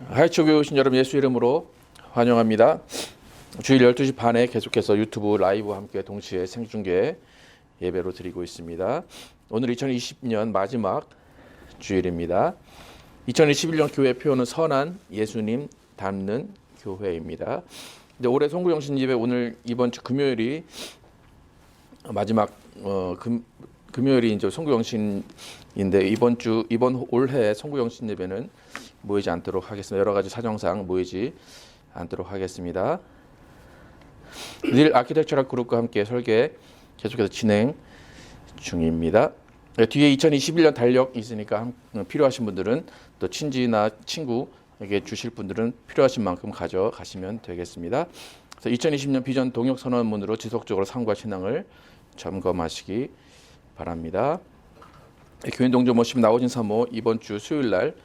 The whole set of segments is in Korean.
하이초교회 오신 여러분 예수 이름으로 환영합니다. 주일 12시 반에 계속해서 유튜브 라이브와 함께 동시에 생중계 예배로 드리고 있습니다. 오늘 2020년 마지막 주일입니다. 2021년 교회 표어는 선한 예수님 닮는 교회입니다. 근데 올해 송구영신 예배 오늘 이번 주 금요일이 마지막 금요일이 이제 송구영신인데 이번 올해 송구영신 예배는 모이지 않도록 하겠습니다. 여러 가지 사정상 모이지 않도록 하겠습니다. 닐 아키텍처럴 그룹과 함께 설계 계속해서 진행 중입니다. 뒤에 2021년 달력 있으니까 필요하신 분들은 또 친지나 친구에게 주실 분들은 필요하신 만큼 가져가시면 되겠습니다. 그래서 2020년 비전 동역 선언문으로 지속적으로 삶과 신앙을 점검하시기 바랍니다. 교인 동조 모시면 나오진 사모 이번 주 수요일 날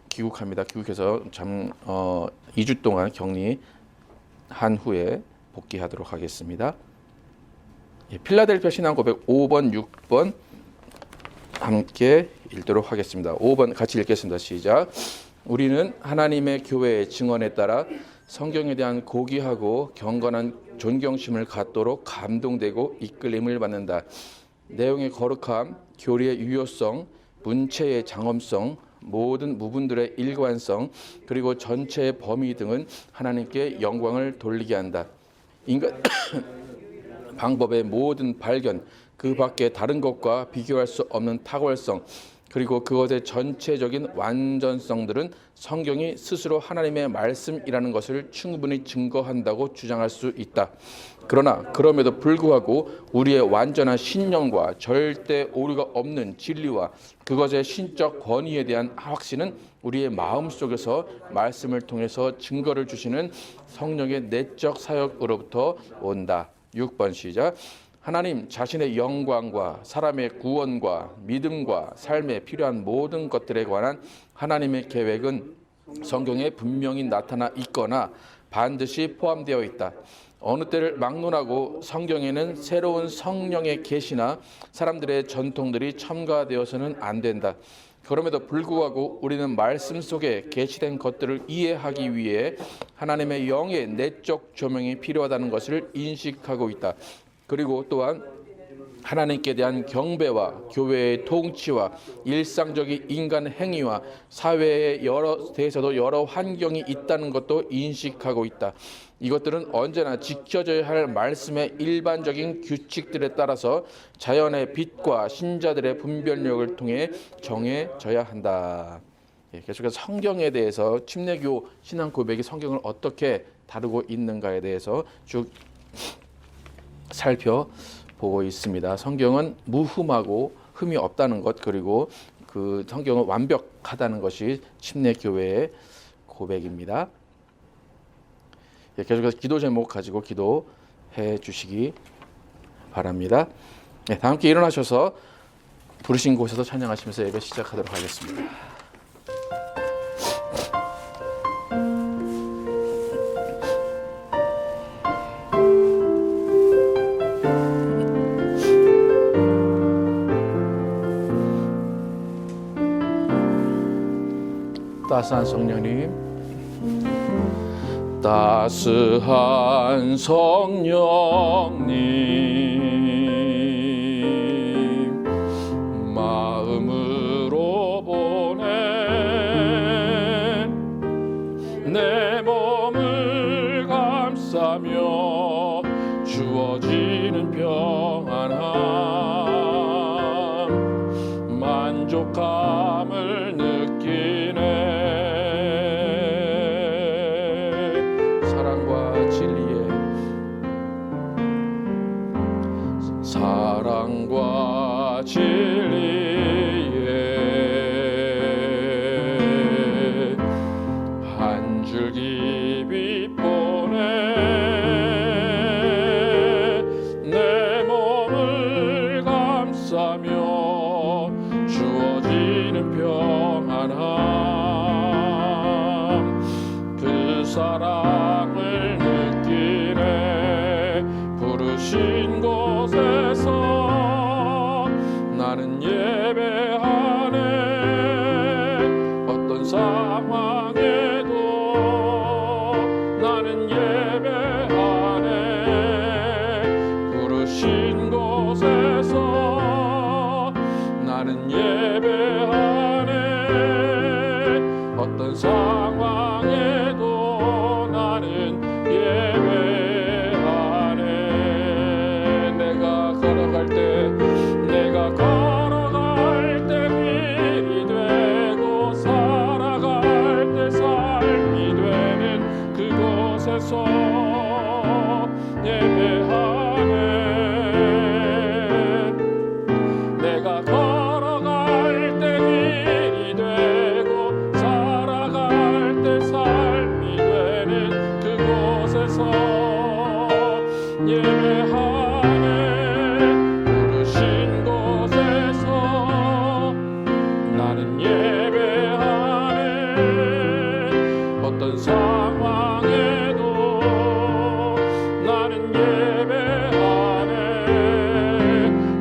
귀국합니다. 귀국해서 2주 동안 격리한 후에 복귀하도록 하겠습니다. 필라델피아 신앙고백 5번, 6번 함께 읽도록 하겠습니다. 5번 같이 읽겠습니다. 시작. 우리는 하나님의 교회의 증언에 따라 성경에 대한 고귀하고 경건한 존경심을 갖도록 감동되고 이끌림을 받는다. 내용의 거룩함, 교리의 유효성, 문체의 장엄성, 모든 부분들의 일관성, 그리고 전체의 범위 등은 하나님께 영광을 돌리게 한다. 인간 방법의 모든 발견, 그 밖에 다른 것과 비교할 수 없는 탁월성, 그리고 그것의 전체적인 완전성들은 성경이 스스로 하나님의 말씀이라는 것을 충분히 증거한다고 주장할 수 있다. 그러나 그럼에도 불구하고 우리의 완전한 신념과 절대 오류가 없는 진리와 그것의 신적 권위에 대한 확신은 우리의 마음속에서 말씀을 통해서 증거를 주시는 성령의 내적 사역으로부터 온다. 6번 시작. 하나님 자신의 영광과 사람의 구원과 믿음과 삶에 필요한 모든 것들에 관한 하나님의 계획은 성경에 분명히 나타나 있거나 반드시 포함되어 있다. 어느 때를 막론하고 성경에는 새로운 성령의 계시나 사람들의 전통들이 첨가되어서는 안 된다. 그럼에도 불구하고 우리는 말씀 속에 계시된 것들을 이해하기 위해 하나님의 영의 내적 조명이 필요하다는 것을 인식하고 있다. 그리고 또한 하나님께 대한 경배와 교회의 통치와 일상적인 인간 행위와 사회의 여러 대해서도 여러 환경이 있다는 것도 인식하고 있다. 이것들은 언제나 지켜져야 할 말씀의 일반적인 규칙들에 따라서 자연의 빛과 신자들의 분별력을 통해 정해져야 한다. 계속해서 성경에 대해서 침례교 신앙 고백이 성경을 어떻게 다루고 있는가에 대해서 쭉 살펴보고 있습니다. 성경은 무흠하고 흠이 없다는 것, 그리고 그 성경은 완벽하다는 것이 침례교회의 고백입니다. 계속해서 기도 제목 가지고 기도해 주시기 바랍니다. 다 함께 일어나셔서 부르신 곳에서 찬양하시면서 예배 시작하도록 하겠습니다. 따스한 성령님, 따스한 성령님, 마음으로 보내 내 몸을 감싸며 주어지는 평안함, 만족감을 느끼네. 사랑과 진리에 한 줄기 빛 보내 내 몸을 감싸며 주어지는 평안함, 그 사랑을 느끼네. 부르신 곳에서 나는 예배하네. 어떤 상황에도 걸어갈 때 내가 걸어갈 때 길이 되고 살아갈 때 삶이 되는 그곳에서 예배하네. 내가 걸어갈 때 길이 되고 살아갈 때 삶이 되는 그곳에서 예배하네. 부르신 곳에서 나는 예배하네. 어떤 상황에도 나는 예배하네.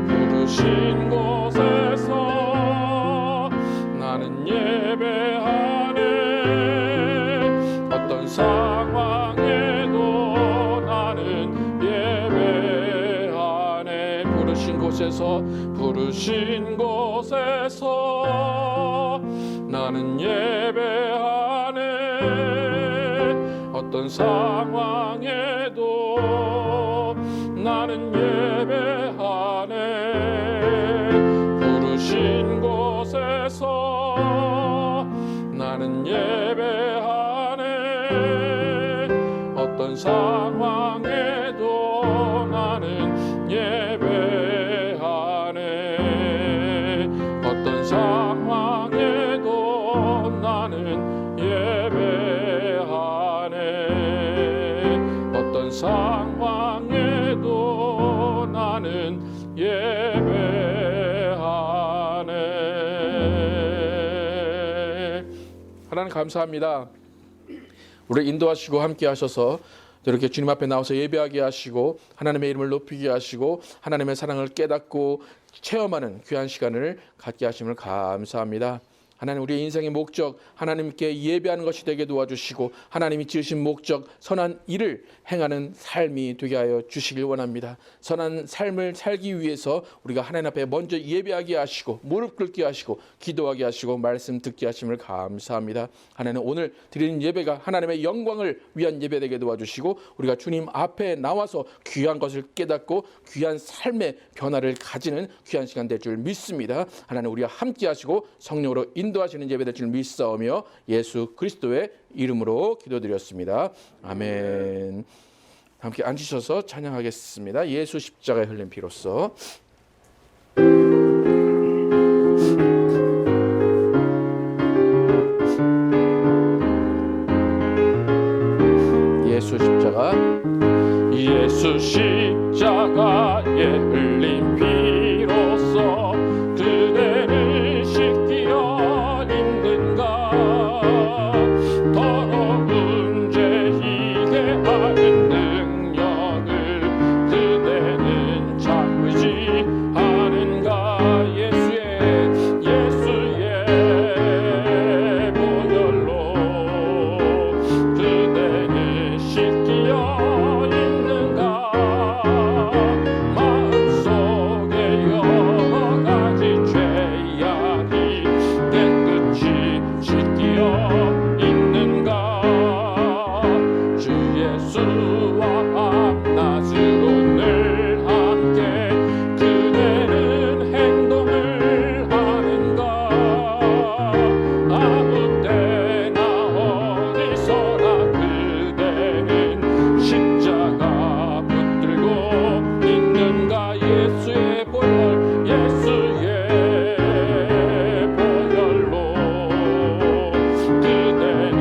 부르신 곳에서 나는 예배하네. 어떤 상황에도 나는 예배하네. 부르신 곳에서 나는 예배하네. 어떤 상황에도 나는 예배하네. 부르신 곳에서 나는 예배하네. 어떤 상황에도 나는 예배하네. 어떤 상황에도 나는 예배하네. 어떤 상황에도 나는 예배하네. 하나님 감사합니다. 우리 인도하시고 함께 하셔서 이렇게 주님 앞에 나와서 예배하게 하시고 하나님의 이름을 높이게 하시고 하나님의 사랑을 깨닫고 체험하는 귀한 시간을 갖게 하심을 감사합니다. 하나님, 우리의 인생의 목적 하나님께 예배하는 것이 되게 도와주시고 하나님이 지으신 목적 선한 일을 행하는 삶이 되게 하여 주시길 원합니다. 선한 삶을 살기 위해서 우리가 하나님 앞에 먼저 예배하게 하시고 무릎 꿇게 하시고 기도하게 하시고 말씀 듣게 하심을 감사합니다. 하나님, 오늘 드리는 예배가 하나님의 영광을 위한 예배 되게 도와주시고 우리가 주님 앞에 나와서 귀한 것을 깨닫고 귀한 삶의 변화를 가지는 귀한 시간 될 줄 믿습니다. 하나님, 우리와 함께 하시고 성령으로 인도하시는 예배 될 줄 믿사오며 예수 그리스도의 이름으로 기도드렸습니다. 아멘. 함께 앉으셔서 찬양하겠습니다. 예수 십자가에 흘린 피로써. 예수 십자가. 예수 십자가에 흘린 피로써 그대를 씻기어 있는가. 더러운 죄 희게 하는 능력을 그대는 참으지 않은가. 예수의 보혈로 그대는 씻기어 있는가. 마음속에 여러 가지 죄악이 깨끗이 씻기어 있는가. 주 예수와 밤낮으로 늘 함께 그대는 행동을 하는가. 아무 때나 어디서나 그대는 십자가 붙들고 있는가. 예수의 보혈로 그대는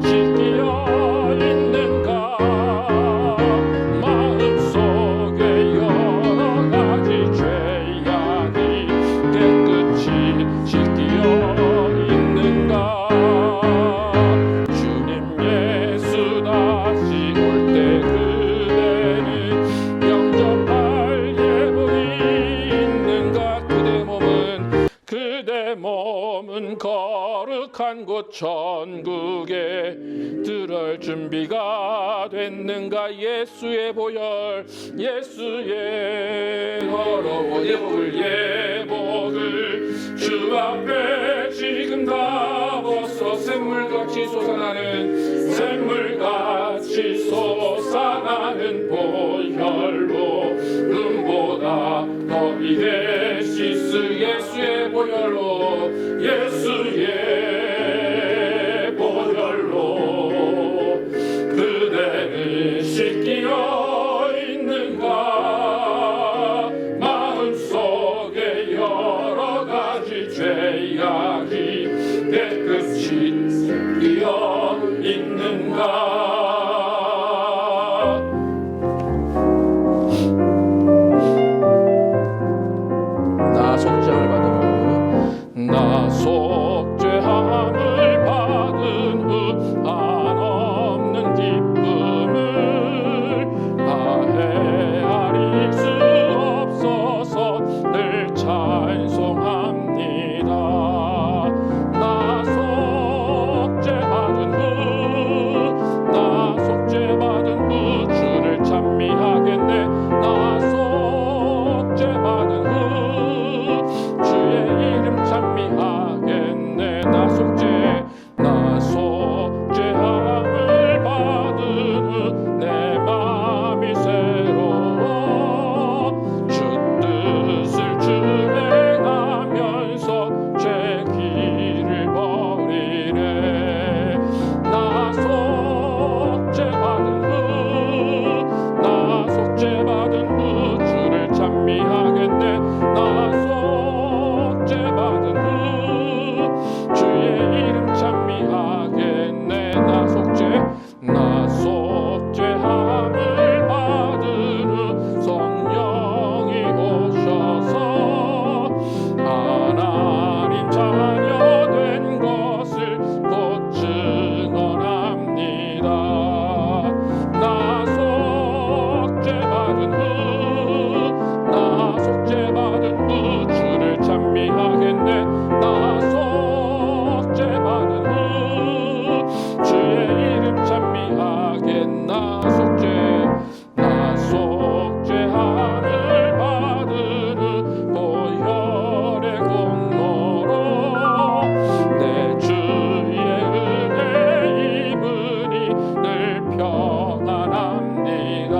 씻기어 있는가. 마음속에 여러 가지 죄악이 깨끗이 씻기어 있는가. 주님 예수 다시 올 때 그대는 영접할 예복이 있는가. 그대 몸은 거룩한 곳 천국에 들어갈 준비가 됐는가. 예수의 보혈, 예수의 더러운 예복을 주 앞에 지금 다 벗어 샘물같이 솟아나는 보혈로 눈보다 더 시스 예수의 보혈로 예수의 보혈로 그대는 씻기어 있는가 마음속에 여러 가지 죄악이 깨끗이 씻기어 있는가 나 속죄함을 받은 후 한없는 기쁨을 다 헤아릴 수 없어서 늘 찬송합니다. 나 속죄받은 후 주를 찬미하겠네. 나 속죄받은 후 주의 이름 찬미하겠네. 나 속죄함을 받은 후 내 마음이 새로워 주 뜻을 준행하면서 죄 길을 버리네. 나 속죄받은 후 주를 찬미하겠네. 나 속죄받은 후 주의 이름 찬미하겠네. 나 속죄함을 받은 후 성령이 오셔서 하나님 자녀 된 것을 곧 증언합니다. 나 속죄받은 후 주를 찬미하겠네. 나 속죄받은 후 주의 이름 찬미하겠네. 나 속죄함을 받은 후 보혈의 공로로 내 주의 은혜 입으니 늘 평안합니다.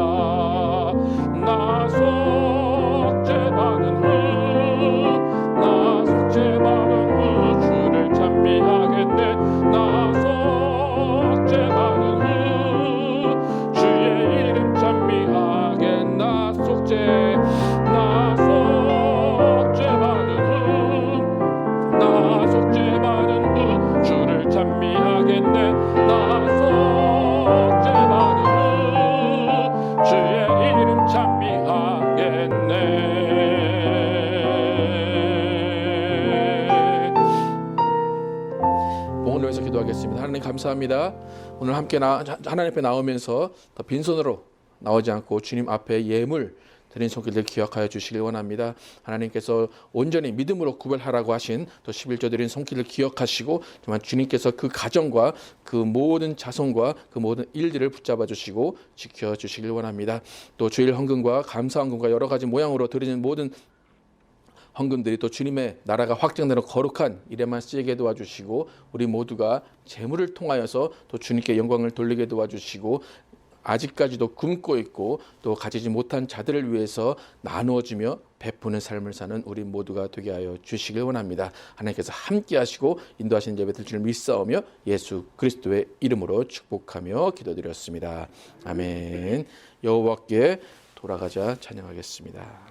나 속죄받은 후 주를 찬미하겠네. 나 속죄받은 후 주의 이름 찬미하겠네. 나 속죄받은 후 주를 찬미하겠네. 나 속죄받은 후 주의 이름 찬미하겠네. 복을 위해서 기도하겠습니다. 하나님 감사합니다. 오늘 함께 하나님 앞에 나오면서 더 빈손으로 나오지 않고 주님 앞에 예물 드린 손길들 기억하여 주시길 원합니다. 하나님께서 온전히 믿음으로 구별하라고 하신 또 11조 드린 손길을 기억하시고 정말 주님께서 그 가정과 그 모든 자손과 그 모든 일들을 붙잡아 주시고 지켜 주시길 원합니다. 또 주일 헌금과 감사 헌금과 여러 가지 모양으로 드리는 모든 헌금들이 또 주님의 나라가 확장되는 거룩한 일에만 쓰이게 도와주시고 우리 모두가 재물을 통하여서 또 주님께 영광을 돌리게 도와주시고 아직까지도 굶고 있고 또 가지지 못한 자들을 위해서 나누어주며 베푸는 삶을 사는 우리 모두가 되게 하여 주시길 원합니다. 하나님께서 함께 하시고 인도하시는 예배 드릴 줄 믿사오며 예수 그리스도의 이름으로 축복하며 기도드렸습니다. 아멘. 여호와께 돌아가자 찬양하겠습니다.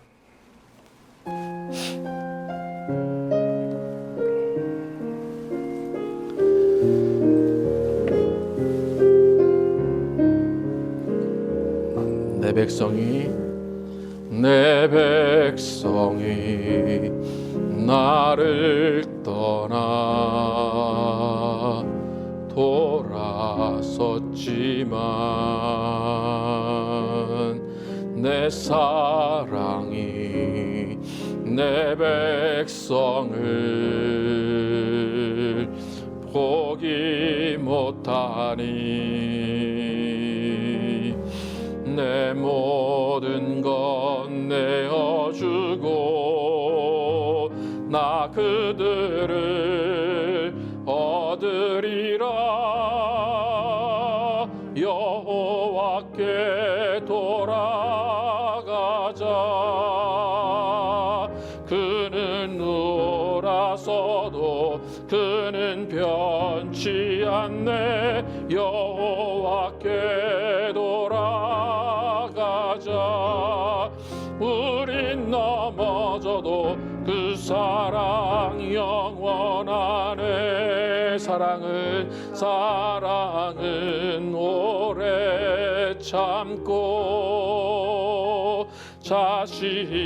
내 백성이 나를 떠나 돌아섰지만 내 사랑이 내 백성을 포기 못하니 내 모든 것 내어주고 나 그들을 얻으리라. 여호와께 돌아가자. 변치 않네. 여호와께 돌아가자. 우린 넘어져도 그 사랑 영원하네. 사랑은 오래 참고 자신을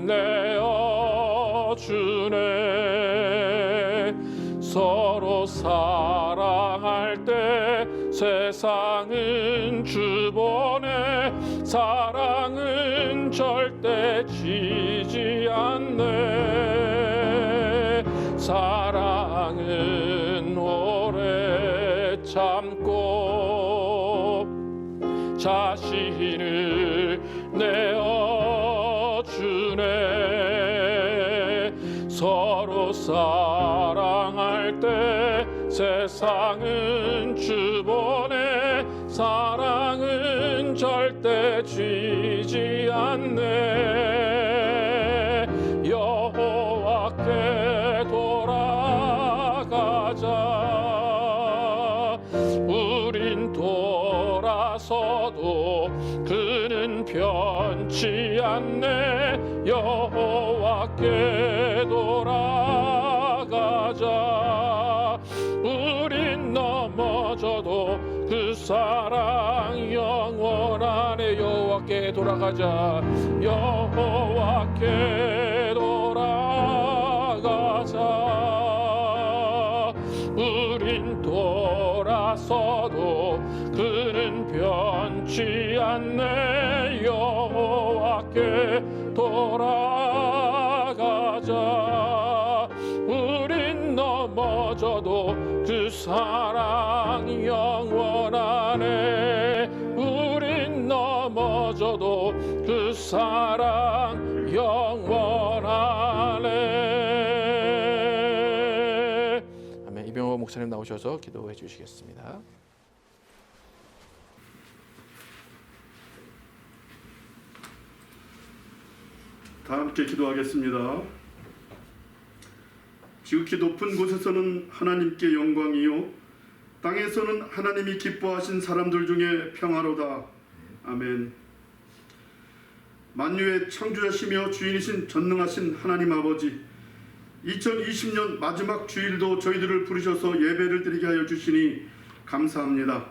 내어주네. 서로 사랑할 때 세상은 주보네. 사랑은 절대 지지 않네. 사랑은 오래 참고 자신을 내어주네. 서로 사랑할 때 세상은 주보네. 사랑은 절대 지지 않네. 여호와께 돌아가자. 우린 돌아서도 그는 변치 않네. 여호와께 돌아가자. 우린 넘어져도 그 사랑 영원하네. 여호와께 돌아가자. 여호와께 돌아가자. 우린 돌아서도 그는 변치 않네. 여호와께 돌아가자. 우린 넘어져도 그 사랑 영원하네. 우린 넘어져도 그 사랑 영원하네. 아멘. 이병호 목사님 나오셔서 기도해 주시겠습니다. 다 함께 기도하겠습니다. 지극히 높은 곳에서는 하나님께 영광이요 땅에서는 하나님이 기뻐하신 사람들 중에 평화로다. 아멘. 만유의 창조자시며 주인이신 전능하신 하나님 아버지, 2020년 마지막 주일도 저희들을 부르셔서 예배를 드리게 하여 주시니 감사합니다.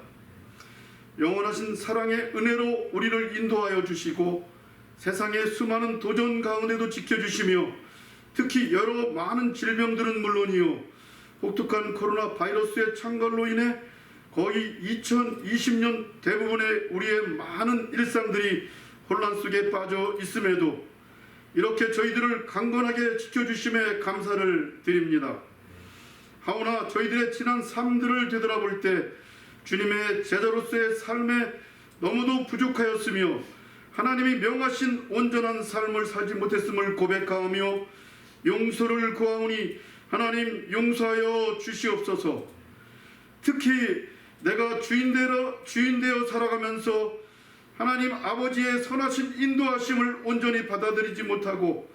영원하신 사랑의 은혜로 우리를 인도하여 주시고 세상의 수많은 도전 가운데도 지켜주시며 특히 여러 많은 질병들은 물론이요 혹독한 코로나 바이러스의 창궐로 인해 거의 2020년 대부분의 우리의 많은 일상들이 혼란 속에 빠져 있음에도 이렇게 저희들을 강건하게 지켜주심에 감사를 드립니다. 하오나 저희들의 지난 삶들을 되돌아볼 때 주님의 제자로서의 삶에 너무도 부족하였으며 하나님이 명하신 온전한 삶을 살지 못했음을 고백하오며 용서를 구하오니 하나님 용서하여 주시옵소서. 특히 내가 주인되어 살아가면서 하나님 아버지의 선하신 인도하심을 온전히 받아들이지 못하고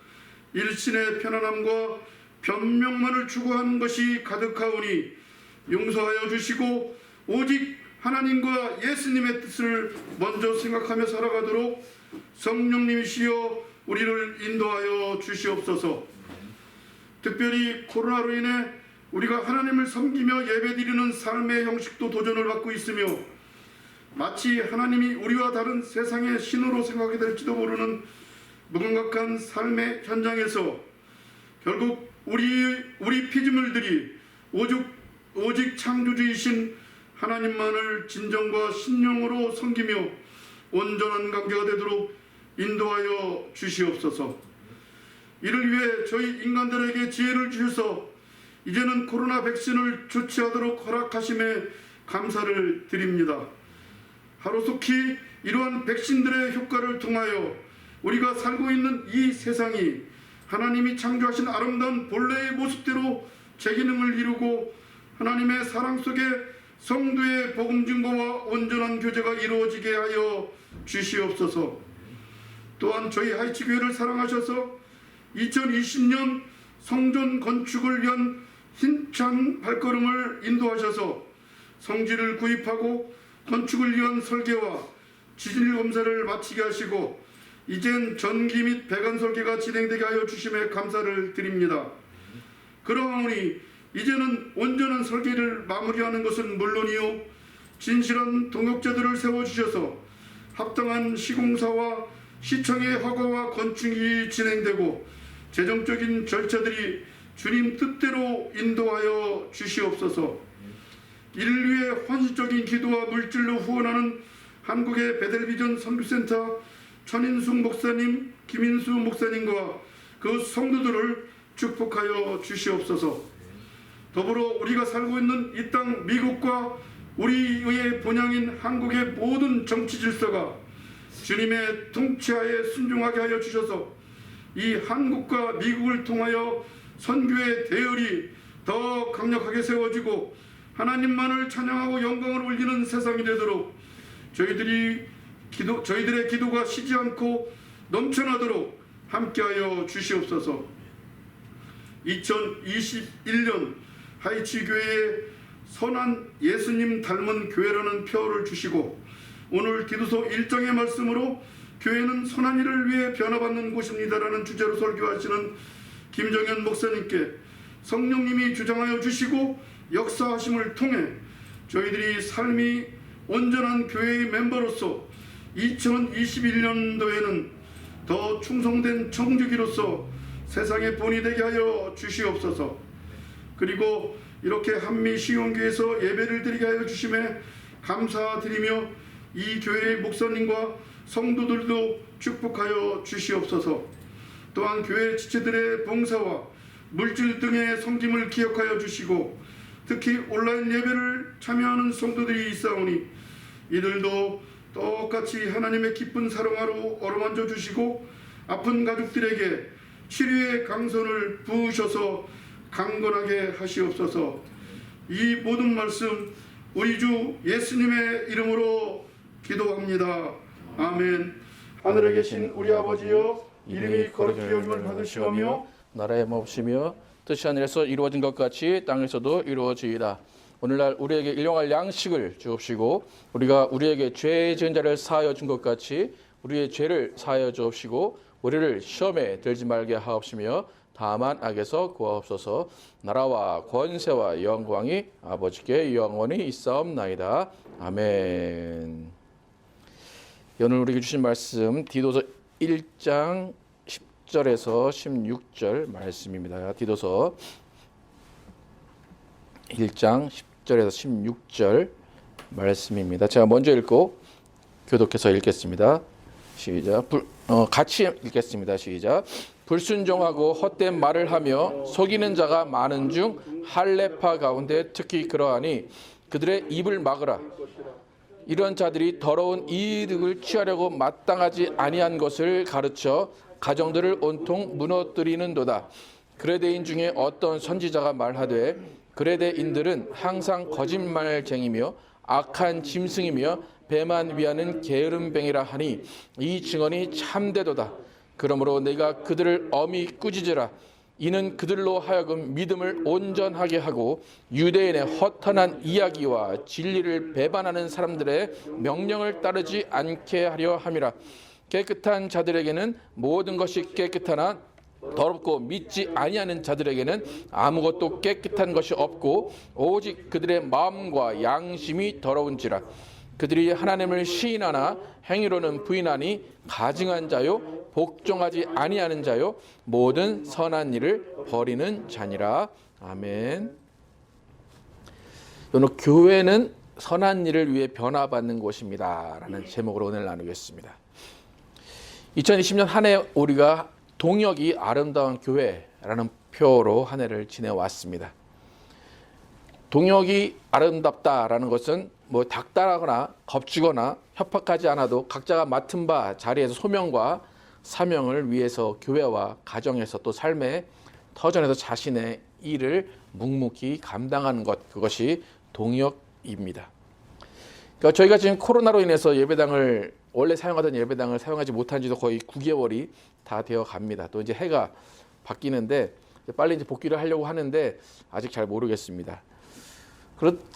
일신의 편안함과 변명만을 추구하는 것이 가득하오니 용서하여 주시고 오직 하나님과 예수님의 뜻을 먼저 생각하며 살아가도록 성령님이시여 우리를 인도하여 주시옵소서. 특별히 코로나로 인해 우리가 하나님을 섬기며 예배드리는 삶의 형식도 도전을 받고 있으며 마치 하나님이 우리와 다른 세상의 신호로 생각이 될지도 모르는 무감각한 삶의 현장에서 결국 우리 피조물들이 오직 창조주이신 하나님만을 진정과 신령으로 섬기며 온전한 관계가 되도록 인도하여 주시옵소서. 이를 위해 저희 인간들에게 지혜를 주셔서 이제는 코로나 백신을 조치하도록 허락하심에 감사를 드립니다. 하루속히 이러한 백신들의 효과를 통하여 우리가 살고 있는 이 세상이 하나님이 창조하신 아름다운 본래의 모습대로 제 기능을 이루고 하나님의 사랑 속에 성도의 복음 증거와 온전한 교제가 이루어지게 하여 주시옵소서. 또한 저희 하이치교회를 사랑하셔서 2020년 성전 건축을 위한 힘찬 발걸음을 인도하셔서 성지를 구입하고 건축을 위한 설계와 지질 검사를 마치게 하시고 이젠 전기 및 배관 설계가 진행되게 하여 주심에 감사를 드립니다. 그러하오니 이제는 온전한 설계를 마무리하는 것은 물론이요 진실한 동역자들을 세워주셔서 합당한 시공사와 시청의 허가와 건축이 진행되고 재정적인 절차들이 주님 뜻대로 인도하여 주시옵소서. 이를 위해 헌신적인 기도와 물질로 후원하는 한국의 베델비전 선교센터 천인숙 목사님, 김인수 목사님과 그 성도들을 축복하여 주시옵소서. 더불어 우리가 살고 있는 이 땅 미국과 우리의 본향인 한국의 모든 정치 질서가 주님의 통치하에 순종하게 하여 주셔서 이 한국과 미국을 통하여 선교의 대열이 더 강력하게 세워지고 하나님만을 찬양하고 영광을 올리는 세상이 되도록 저희들의 기도가 쉬지 않고 넘쳐나도록 함께하여 주시옵소서. 2021년 하이치 교회에 선한 예수님 닮은 교회라는 표어를 주시고 오늘 디도서 1장의 말씀으로 교회는 선한 일을 위해 변화받는 곳입니다라는 주제로 설교하시는 김정현 목사님께 성령님이 주장하여 주시고 역사하심을 통해 저희들이 삶이 온전한 교회의 멤버로서 2021년도에는 더 충성된 청지기로서 세상의 본이 되게 하여 주시옵소서. 그리고 이렇게 한미 시온교에서 예배를 드리게 하여 주심에 감사드리며 이 교회의 목사님과 성도들도 축복하여 주시옵소서. 또한 교회 지체들의 봉사와 물질 등의 섬김을 기억하여 주시고 특히 온라인 예배를 참여하는 성도들이 있사오니 이들도 똑같이 하나님의 기쁜 사랑하로 어루만져 주시고 아픈 가족들에게 치료의 강선을 부으셔서 강건하게 하시옵소서. 이 모든 말씀 우리 주 예수님의 이름으로 기도합니다. 아멘. 하늘에 계신 우리 아버지여 이름이 거룩히 여김을 받으시오며 나라의 몹시며 뜻이 하늘에서 이루어진 것 같이 땅에서도 이루어지이다. 오늘날 우리에게 일용할 양식을 주옵시고 우리가 우리에게 죄 지은 자를 사하여 준 것 같이 우리의 죄를 사하여 주옵시고 우리를 시험에 들지 말게 하옵시며 다만 악에서 구하옵소서. 나라와 권세와 영광이 아버지께 영원히 있사옵나이다. 아멘. 오늘 우리에게 주신 말씀 디도서 1장 10절에서 16절 말씀입니다. 디도서 1장 10절에서 16절 말씀입니다. 제가 먼저 읽고 교독해서 읽겠습니다. 시작. 같이 읽겠습니다. 시작. 불순종하고 헛된 말을 하며 속이는 자가 많은 중 할례파 가운데 특히 그러하니 그들의 입을 막으라. 이런 자들이 더러운 이득을 취하려고 마땅하지 아니한 것을 가르쳐 가정들을 온통 무너뜨리는도다. 그레데인 중에 어떤 선지자가 말하되 그레데인들은 항상 거짓말쟁이며 악한 짐승이며 배만 위하는 게으름뱅이라 하니 이 증언이 참되도다. 그러므로 내가 그들을 엄히 꾸짖으라. 이는 그들로 하여금 믿음을 온전하게 하고 유대인의 허탄한 이야기와 진리를 배반하는 사람들의 명령을 따르지 않게 하려 함이라. 깨끗한 자들에게는 모든 것이 깨끗하나 더럽고 믿지 아니하는 자들에게는 아무것도 깨끗한 것이 없고 오직 그들의 마음과 양심이 더러운지라. 그들이 하나님을 시인하나 행위로는 부인하니 가증한 자요 복종하지 아니하는 자요 모든 선한 일을 버리는 자니라. 아멘. 오늘 교회는 선한 일을 위해 변화받는 곳입니다 라는 제목으로 오늘 나누겠습니다. 2020년 한 해 우리가 동역이 아름다운 교회라는 표로 한 해를 지내왔습니다. 동역이 아름답다라는 것은 뭐 닥달하거나 겁주거나 협박하지 않아도 각자가 맡은 바 자리에서 소명과 사명을 위해서 교회와 가정에서 또 삶의 터전에서 자신의 일을 묵묵히 감당하는 것, 그것이 동역입니다. 그러니까 저희가 지금 코로나로 인해서 예배당을 원래 사용하던 예배당을 사용하지 못한 지도 거의 9개월이 다 되어 갑니다. 또 이제 해가 바뀌는데 빨리 이제 복귀를 하려고 하는데 아직 잘 모르겠습니다.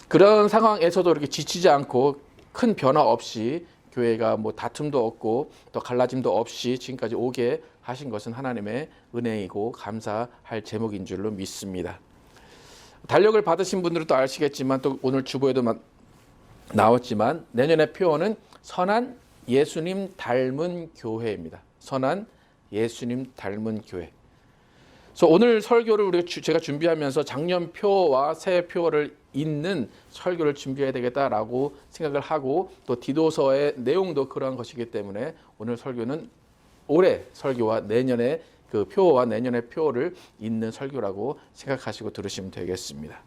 그런 상황에서도 이렇게 지치지 않고 큰 변화 없이 교회가 뭐 다툼도 없고 또 갈라짐도 없이 지금까지 오게 하신 것은 하나님의 은혜이고 감사할 제목인 줄로 믿습니다. 달력을 받으신 분들은 또 아시겠지만 또 오늘 주보에도 나왔지만 내년의 표어는 선한 예수님 닮은 교회입니다. 선한 예수님 닮은 교회. 그래서 오늘 설교를 제가 준비하면서 작년 표와 새 표를 잇는 설교를 준비해야 되겠다라고 생각을 하고 또 디도서의 내용도 그러한 것이기 때문에 오늘 설교는 올해 설교와 내년의 그 표와 내년의 표를 잇는 설교라고 생각하시고 들으시면 되겠습니다.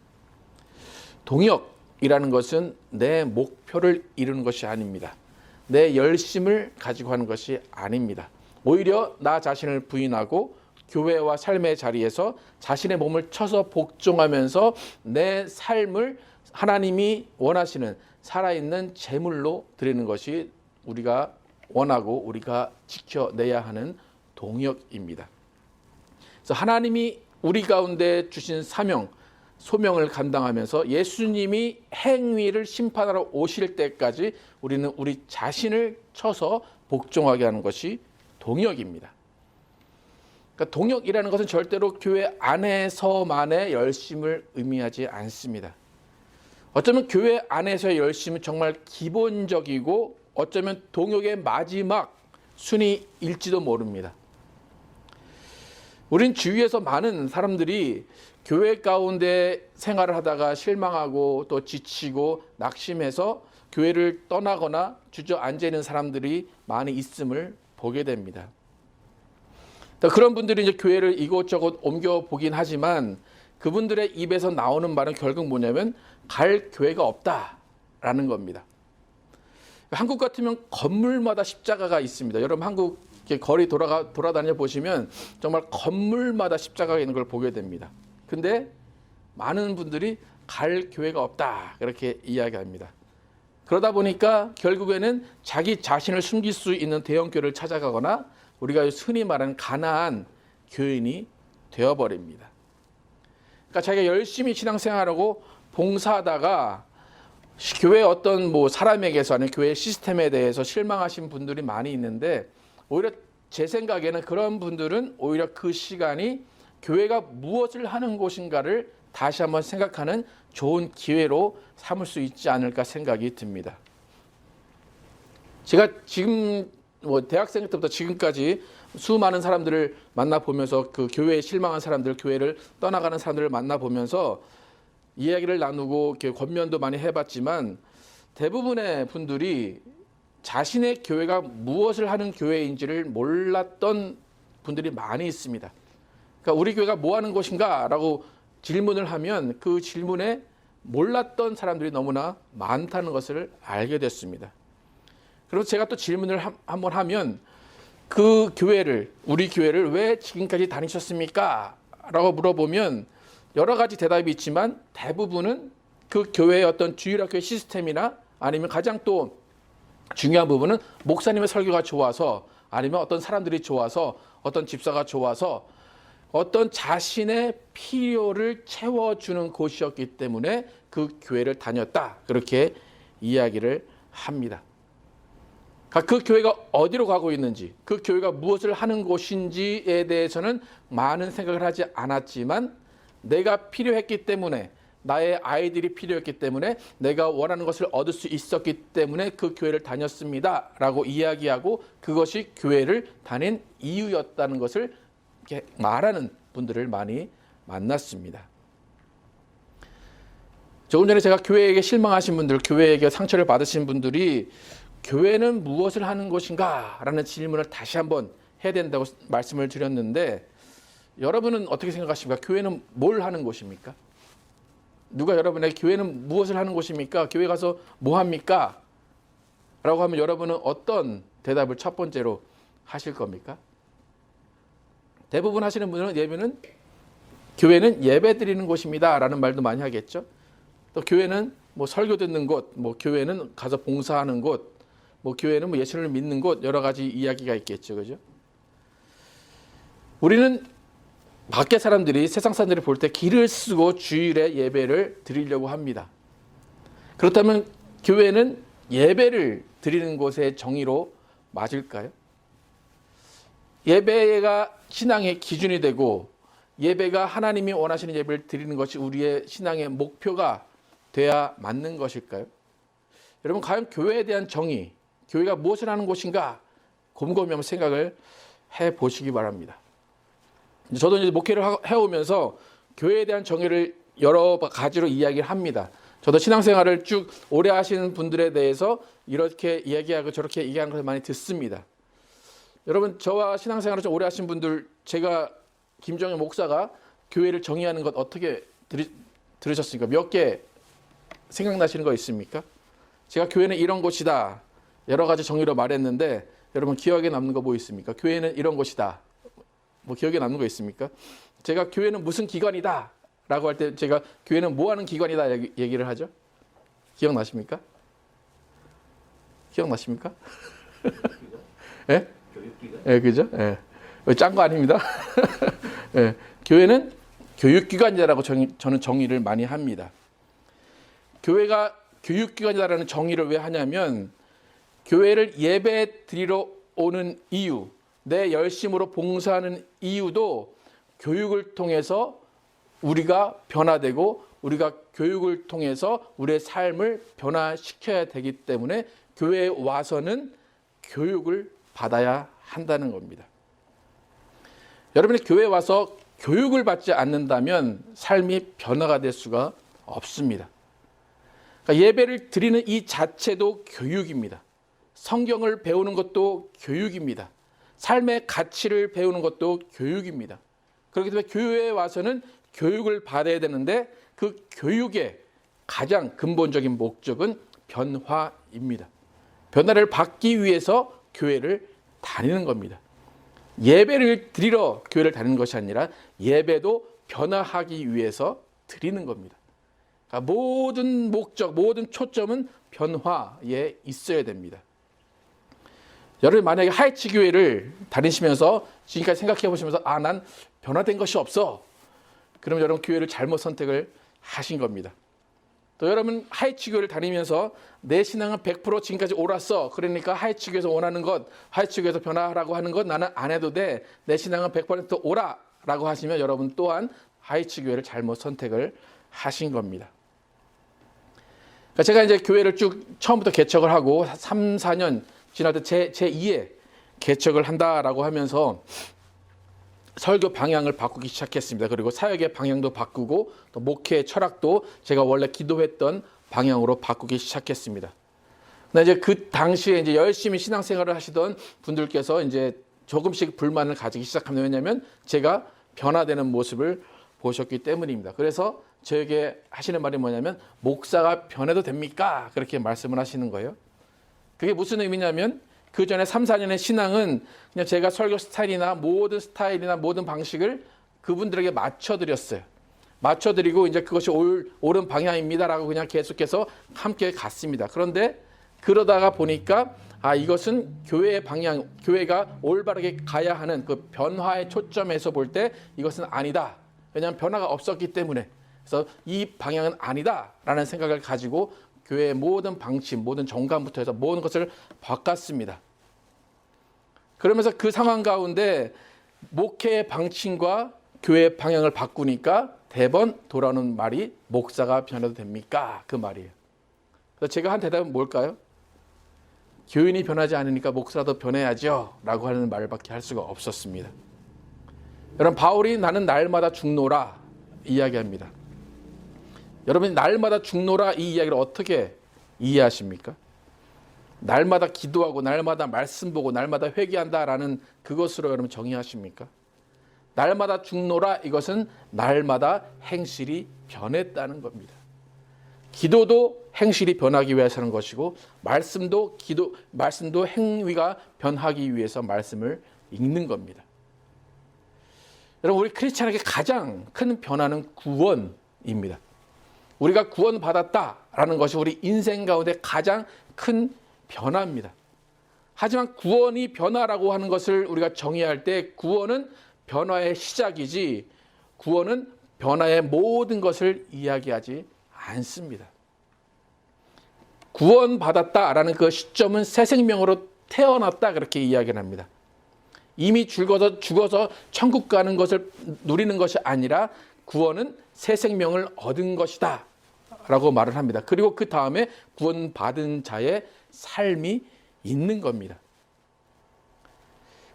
동역이라는 것은 내 목표를 이루는 것이 아닙니다. 내 열심을 가지고 하는 것이 아닙니다. 오히려 나 자신을 부인하고 교회와 삶의 자리에서 자신의 몸을 쳐서 복종하면서 내 삶을 하나님이 원하시는 살아있는 제물로 드리는 것이 우리가 원하고 우리가 지켜내야 하는 동역입니다. 그래서 하나님이 우리 가운데 주신 사명, 소명을 감당하면서 예수님이 행위를 심판하러 오실 때까지 우리는 우리 자신을 쳐서 복종하게 하는 것이 동역입니다. 그러니까 동역이라는 것은 절대로 교회 안에서만의 열심을 의미하지 않습니다. 어쩌면 교회 안에서의 열심은 정말 기본적이고 어쩌면 동역의 마지막 순위일지도 모릅니다. 우린 주위에서 많은 사람들이 교회 가운데 생활을 하다가 실망하고 또 지치고 낙심해서 교회를 떠나거나 주저앉아 있는 사람들이 많이 있음을 보게 됩니다. 그런 분들이 이제 교회를 이곳저곳 옮겨 보긴 하지만 그분들의 입에서 나오는 말은 결국 뭐냐면 갈 교회가 없다라는 겁니다. 한국 같으면 건물마다 십자가가 있습니다. 여러분 한국 거리 돌아다녀 보시면 정말 건물마다 십자가가 있는 걸 보게 됩니다. 근데 많은 분들이 갈 교회가 없다 그렇게 이야기합니다. 그러다 보니까 결국에는 자기 자신을 숨길 수 있는 대형교회를 찾아가거나 우리가 흔히 말하는 가난한 교인이 되어버립니다. 그러니까 자기가 열심히 신앙생활하고 봉사하다가 교회 어떤 뭐 사람에게서 아니면 교회 시스템에 대해서 실망하신 분들이 많이 있는데 오히려 제 생각에는 그런 분들은 오히려 그 시간이 교회가 무엇을 하는 곳인가를 다시 한번 생각하는 좋은 기회로 삼을 수 있지 않을까 생각이 듭니다. 제가 지금 대학생 때부터 지금까지 수많은 사람들을 만나보면서 그 교회에 실망한 사람들, 교회를 떠나가는 사람들을 만나보면서 이야기를 나누고 권면도 많이 해봤지만 대부분의 분들이 자신의 교회가 무엇을 하는 교회인지를 몰랐던 분들이 많이 있습니다. 그러니까 우리 교회가 뭐 하는 곳인가 라고 질문을 하면 그 질문에 몰랐던 사람들이 너무나 많다는 것을 알게 됐습니다. 그래서 제가 또 질문을 한번 하면 그 교회를, 우리 교회를 왜 지금까지 다니셨습니까? 라고 물어보면 여러 가지 대답이 있지만 대부분은 그 교회의 어떤 주일학교의 시스템이나 아니면 가장 또 중요한 부분은 목사님의 설교가 좋아서 아니면 어떤 사람들이 좋아서 어떤 집사가 좋아서 어떤 자신의 필요를 채워주는 곳이었기 때문에 그 교회를 다녔다. 그렇게 이야기를 합니다. 그 교회가 어디로 가고 있는지, 그 교회가 무엇을 하는 곳인지에 대해서는 많은 생각을 하지 않았지만 내가 필요했기 때문에 나의 아이들이 필요했기 때문에 내가 원하는 것을 얻을 수 있었기 때문에 그 교회를 다녔습니다. 라고 이야기하고 그것이 교회를 다닌 이유였다는 것을 이렇게 말하는 분들을 많이 만났습니다. 조금 전에 제가 교회에게 실망하신 분들, 교회에게 상처를 받으신 분들이 교회는 무엇을 하는 것인가? 라는 질문을 다시 한번 해야 된다고 말씀을 드렸는데 여러분은 어떻게 생각하십니까? 교회는 뭘 하는 곳입니까? 누가 여러분에게 교회는 무엇을 하는 곳입니까? 교회 가서 뭐 합니까? 라고 하면 여러분은 어떤 대답을 첫 번째로 하실 겁니까? 대부분 하시는 분들은 교회는 예배 드리는 곳입니다 라는 말도 많이 하겠죠. 또 교회는 뭐 설교 듣는 곳, 뭐 교회는 가서 봉사하는 곳, 뭐 교회는 뭐 예수를 믿는 곳, 여러 가지 이야기가 있겠죠. 그죠? 우리는 밖에 사람들이 세상 사람들이 볼 때 길을 쓰고 주일에 예배를 드리려고 합니다. 그렇다면 교회는 예배를 드리는 곳의 정의로 맞을까요? 예배가 신앙의 기준이 되고 예배가 하나님이 원하시는 예배를 드리는 것이 우리의 신앙의 목표가 돼야 맞는 것일까요? 여러분, 과연 교회에 대한 정의, 교회가 무엇을 하는 곳인가 곰곰이 한번 생각을 해보시기 바랍니다. 저도 이제 목회를 해오면서 교회에 대한 정의를 여러 가지로 이야기를 합니다. 저도 신앙생활을 쭉 오래 하시는 분들에 대해서 이렇게 이야기하고 저렇게 얘기하는 것을 많이 듣습니다. 여러분, 저와 신앙생활을 좀 오래 하신 분들, 제가 김정현 목사가 교회를 정의하는 것 어떻게 들으셨습니까? 몇 개 생각나시는 거 있습니까? 제가 교회는 이런 곳이다, 여러 가지 정의로 말했는데 여러분 기억에 남는 거 뭐 있습니까? 교회는 이런 곳이다, 뭐 기억에 남는 거 있습니까? 제가 교회는 무슨 기관이다 라고 할 때 제가 교회는 뭐 하는 기관이다 얘기를 하죠? 기억나십니까? 기억나십니까? 예? 교육기관? 예, 그죠? 예. 짠 거 아닙니다. 예. 교회는 교육기관이라고 저는 정의를 많이 합니다. 교회가 교육기관이라는 정의를 왜 하냐면 교회를 예배 드리러 오는 이유, 내 열심으로 봉사하는 이유도 교육을 통해서 우리가 변화되고 우리가 교육을 통해서 우리의 삶을 변화시켜야 되기 때문에 교회에 와서는 교육을 받아야 한다는 겁니다. 여러분이 교회에 와서 교육을 받지 않는다면 삶이 변화가 될 수가 없습니다. 그러니까 예배를 드리는 이 자체도 교육입니다. 성경을 배우는 것도 교육입니다. 삶의 가치를 배우는 것도 교육입니다. 그렇기 때문에 교회에 와서는 교육을 받아야 되는데 그 교육의 가장 근본적인 목적은 변화입니다. 변화를 받기 위해서 교회를 다니는 겁니다. 예배를 드리러 교회를 다니는 것이 아니라 예배도 변화하기 위해서 드리는 겁니다. 그러니까 모든 목적, 모든 초점은 변화에 있어야 됩니다. 여러분 만약에 하이츠 교회를 다니시면서 지금까지 생각해 보시면서 난 변화된 것이 없어. 그럼 여러분 교회를 잘못 선택을 하신 겁니다. 또 여러분 하이츠 교회를 다니면서 내 신앙은 100% 지금까지 옳았어. 그러니까 하이츠 교회에서 원하는 것, 하이츠 교회에서 변화하라고 하는 것 나는 안 해도 돼. 내 신앙은 100% 옳아라고 하시면 여러분 또한 하이츠 교회를 잘못 선택을 하신 겁니다. 그러니까 제가 이제 교회를 쭉 처음부터 개척을 하고 3, 4년 지날 때 제2의 개척을 한다라고 하면서 설교 방향을 바꾸기 시작했습니다. 그리고 사역의 방향도 바꾸고 또 목회 철학도 제가 원래 기도했던 방향으로 바꾸기 시작했습니다. 근데 이제 그 당시에 이제 열심히 신앙생활을 하시던 분들께서 이제 조금씩 불만을 가지기 시작합니다. 왜냐하면 제가 변화되는 모습을 보셨기 때문입니다. 그래서 저에게 하시는 말이 뭐냐면 목사가 변해도 됩니까? 그렇게 말씀을 하시는 거예요. 그게 무슨 의미냐면 그 전에 3, 4년의 신앙은 그냥 제가 설교 스타일이나 모든 방식을 그분들에게 맞춰드렸어요. 맞춰드리고 이제 그것이 옳은 방향입니다라고 그냥 계속해서 함께 갔습니다. 그런데 그러다가 보니까 이것은 교회의 방향, 교회가 올바르게 가야 하는 그 변화의 초점에서 볼 때 이것은 아니다. 왜냐하면 변화가 없었기 때문에. 그래서 이 방향은 아니다라는 생각을 가지고 교회의 모든 방침, 모든 정감부터 해서 모든 것을 바꿨습니다. 그러면서 그 상황 가운데 목회의 방침과 교회의 방향을 바꾸니까 대번 돌아오는 말이 목사가 변해도 됩니까? 그 말이에요. 그래서 제가 한 대답은 뭘까요? 교인이 변하지 않으니까 목사도 변해야죠 라고 하는 말밖에 할 수가 없었습니다. 여러분 바울이 나는 날마다 죽노라 이야기합니다. 여러분이 날마다 죽노라 이 이야기를 어떻게 이해하십니까? 날마다 기도하고 날마다 말씀 보고 날마다 회개한다라는 그것으로 여러분 정의하십니까? 날마다 죽노라 이것은 날마다 행실이 변했다는 겁니다. 기도도 행실이 변하기 위해서 하는 것이고 말씀도 행위가 변하기 위해서 말씀을 읽는 겁니다. 여러분 우리 크리스찬에게 가장 큰 변화는 구원입니다. 우리가 구원받았다라는 것이 우리 인생 가운데 가장 큰 변화입니다. 하지만 구원이 변화라고 하는 것을 우리가 정의할 때 구원은 변화의 시작이지 구원은 변화의 모든 것을 이야기하지 않습니다. 구원받았다라는 그 시점은 새 생명으로 태어났다 그렇게 이야기를 합니다. 이미 죽어서 천국 가는 것을 누리는 것이 아니라 구원은 새 생명을 얻은 것이다 라고 말을 합니다. 그리고 그 다음에 구원받은 자의 삶이 있는 겁니다.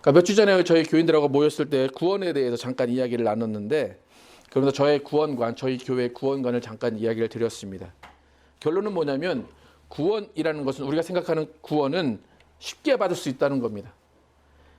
그러니까 몇 주 전에 저희 교인들하고 모였을 때 구원에 대해서 잠깐 이야기를 나눴는데, 그러면서 저희 교회 구원관을 잠깐 이야기를 드렸습니다. 결론은 뭐냐면 구원이라는 것은, 우리가 생각하는 구원은 쉽게 받을 수 있다는 겁니다.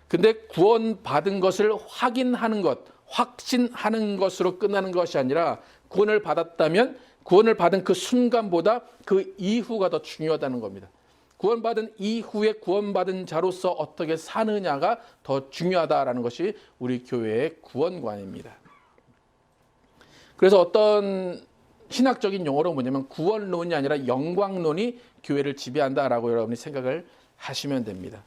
근데 구원받은 것을 확인하는 것, 확신하는 것으로 끝나는 것이 아니라, 구원을 받았다면 구원을 받은 그 순간보다 그 이후가 더 중요하다는 겁니다. 구원받은 이후에 구원받은 자로서 어떻게 사느냐가 더 중요하다라는 것이 우리 교회의 구원관입니다. 그래서 어떤 신학적인 용어로 뭐냐면 구원론이 아니라 영광론이 교회를 지배한다라고 여러분이 생각을 하시면 됩니다.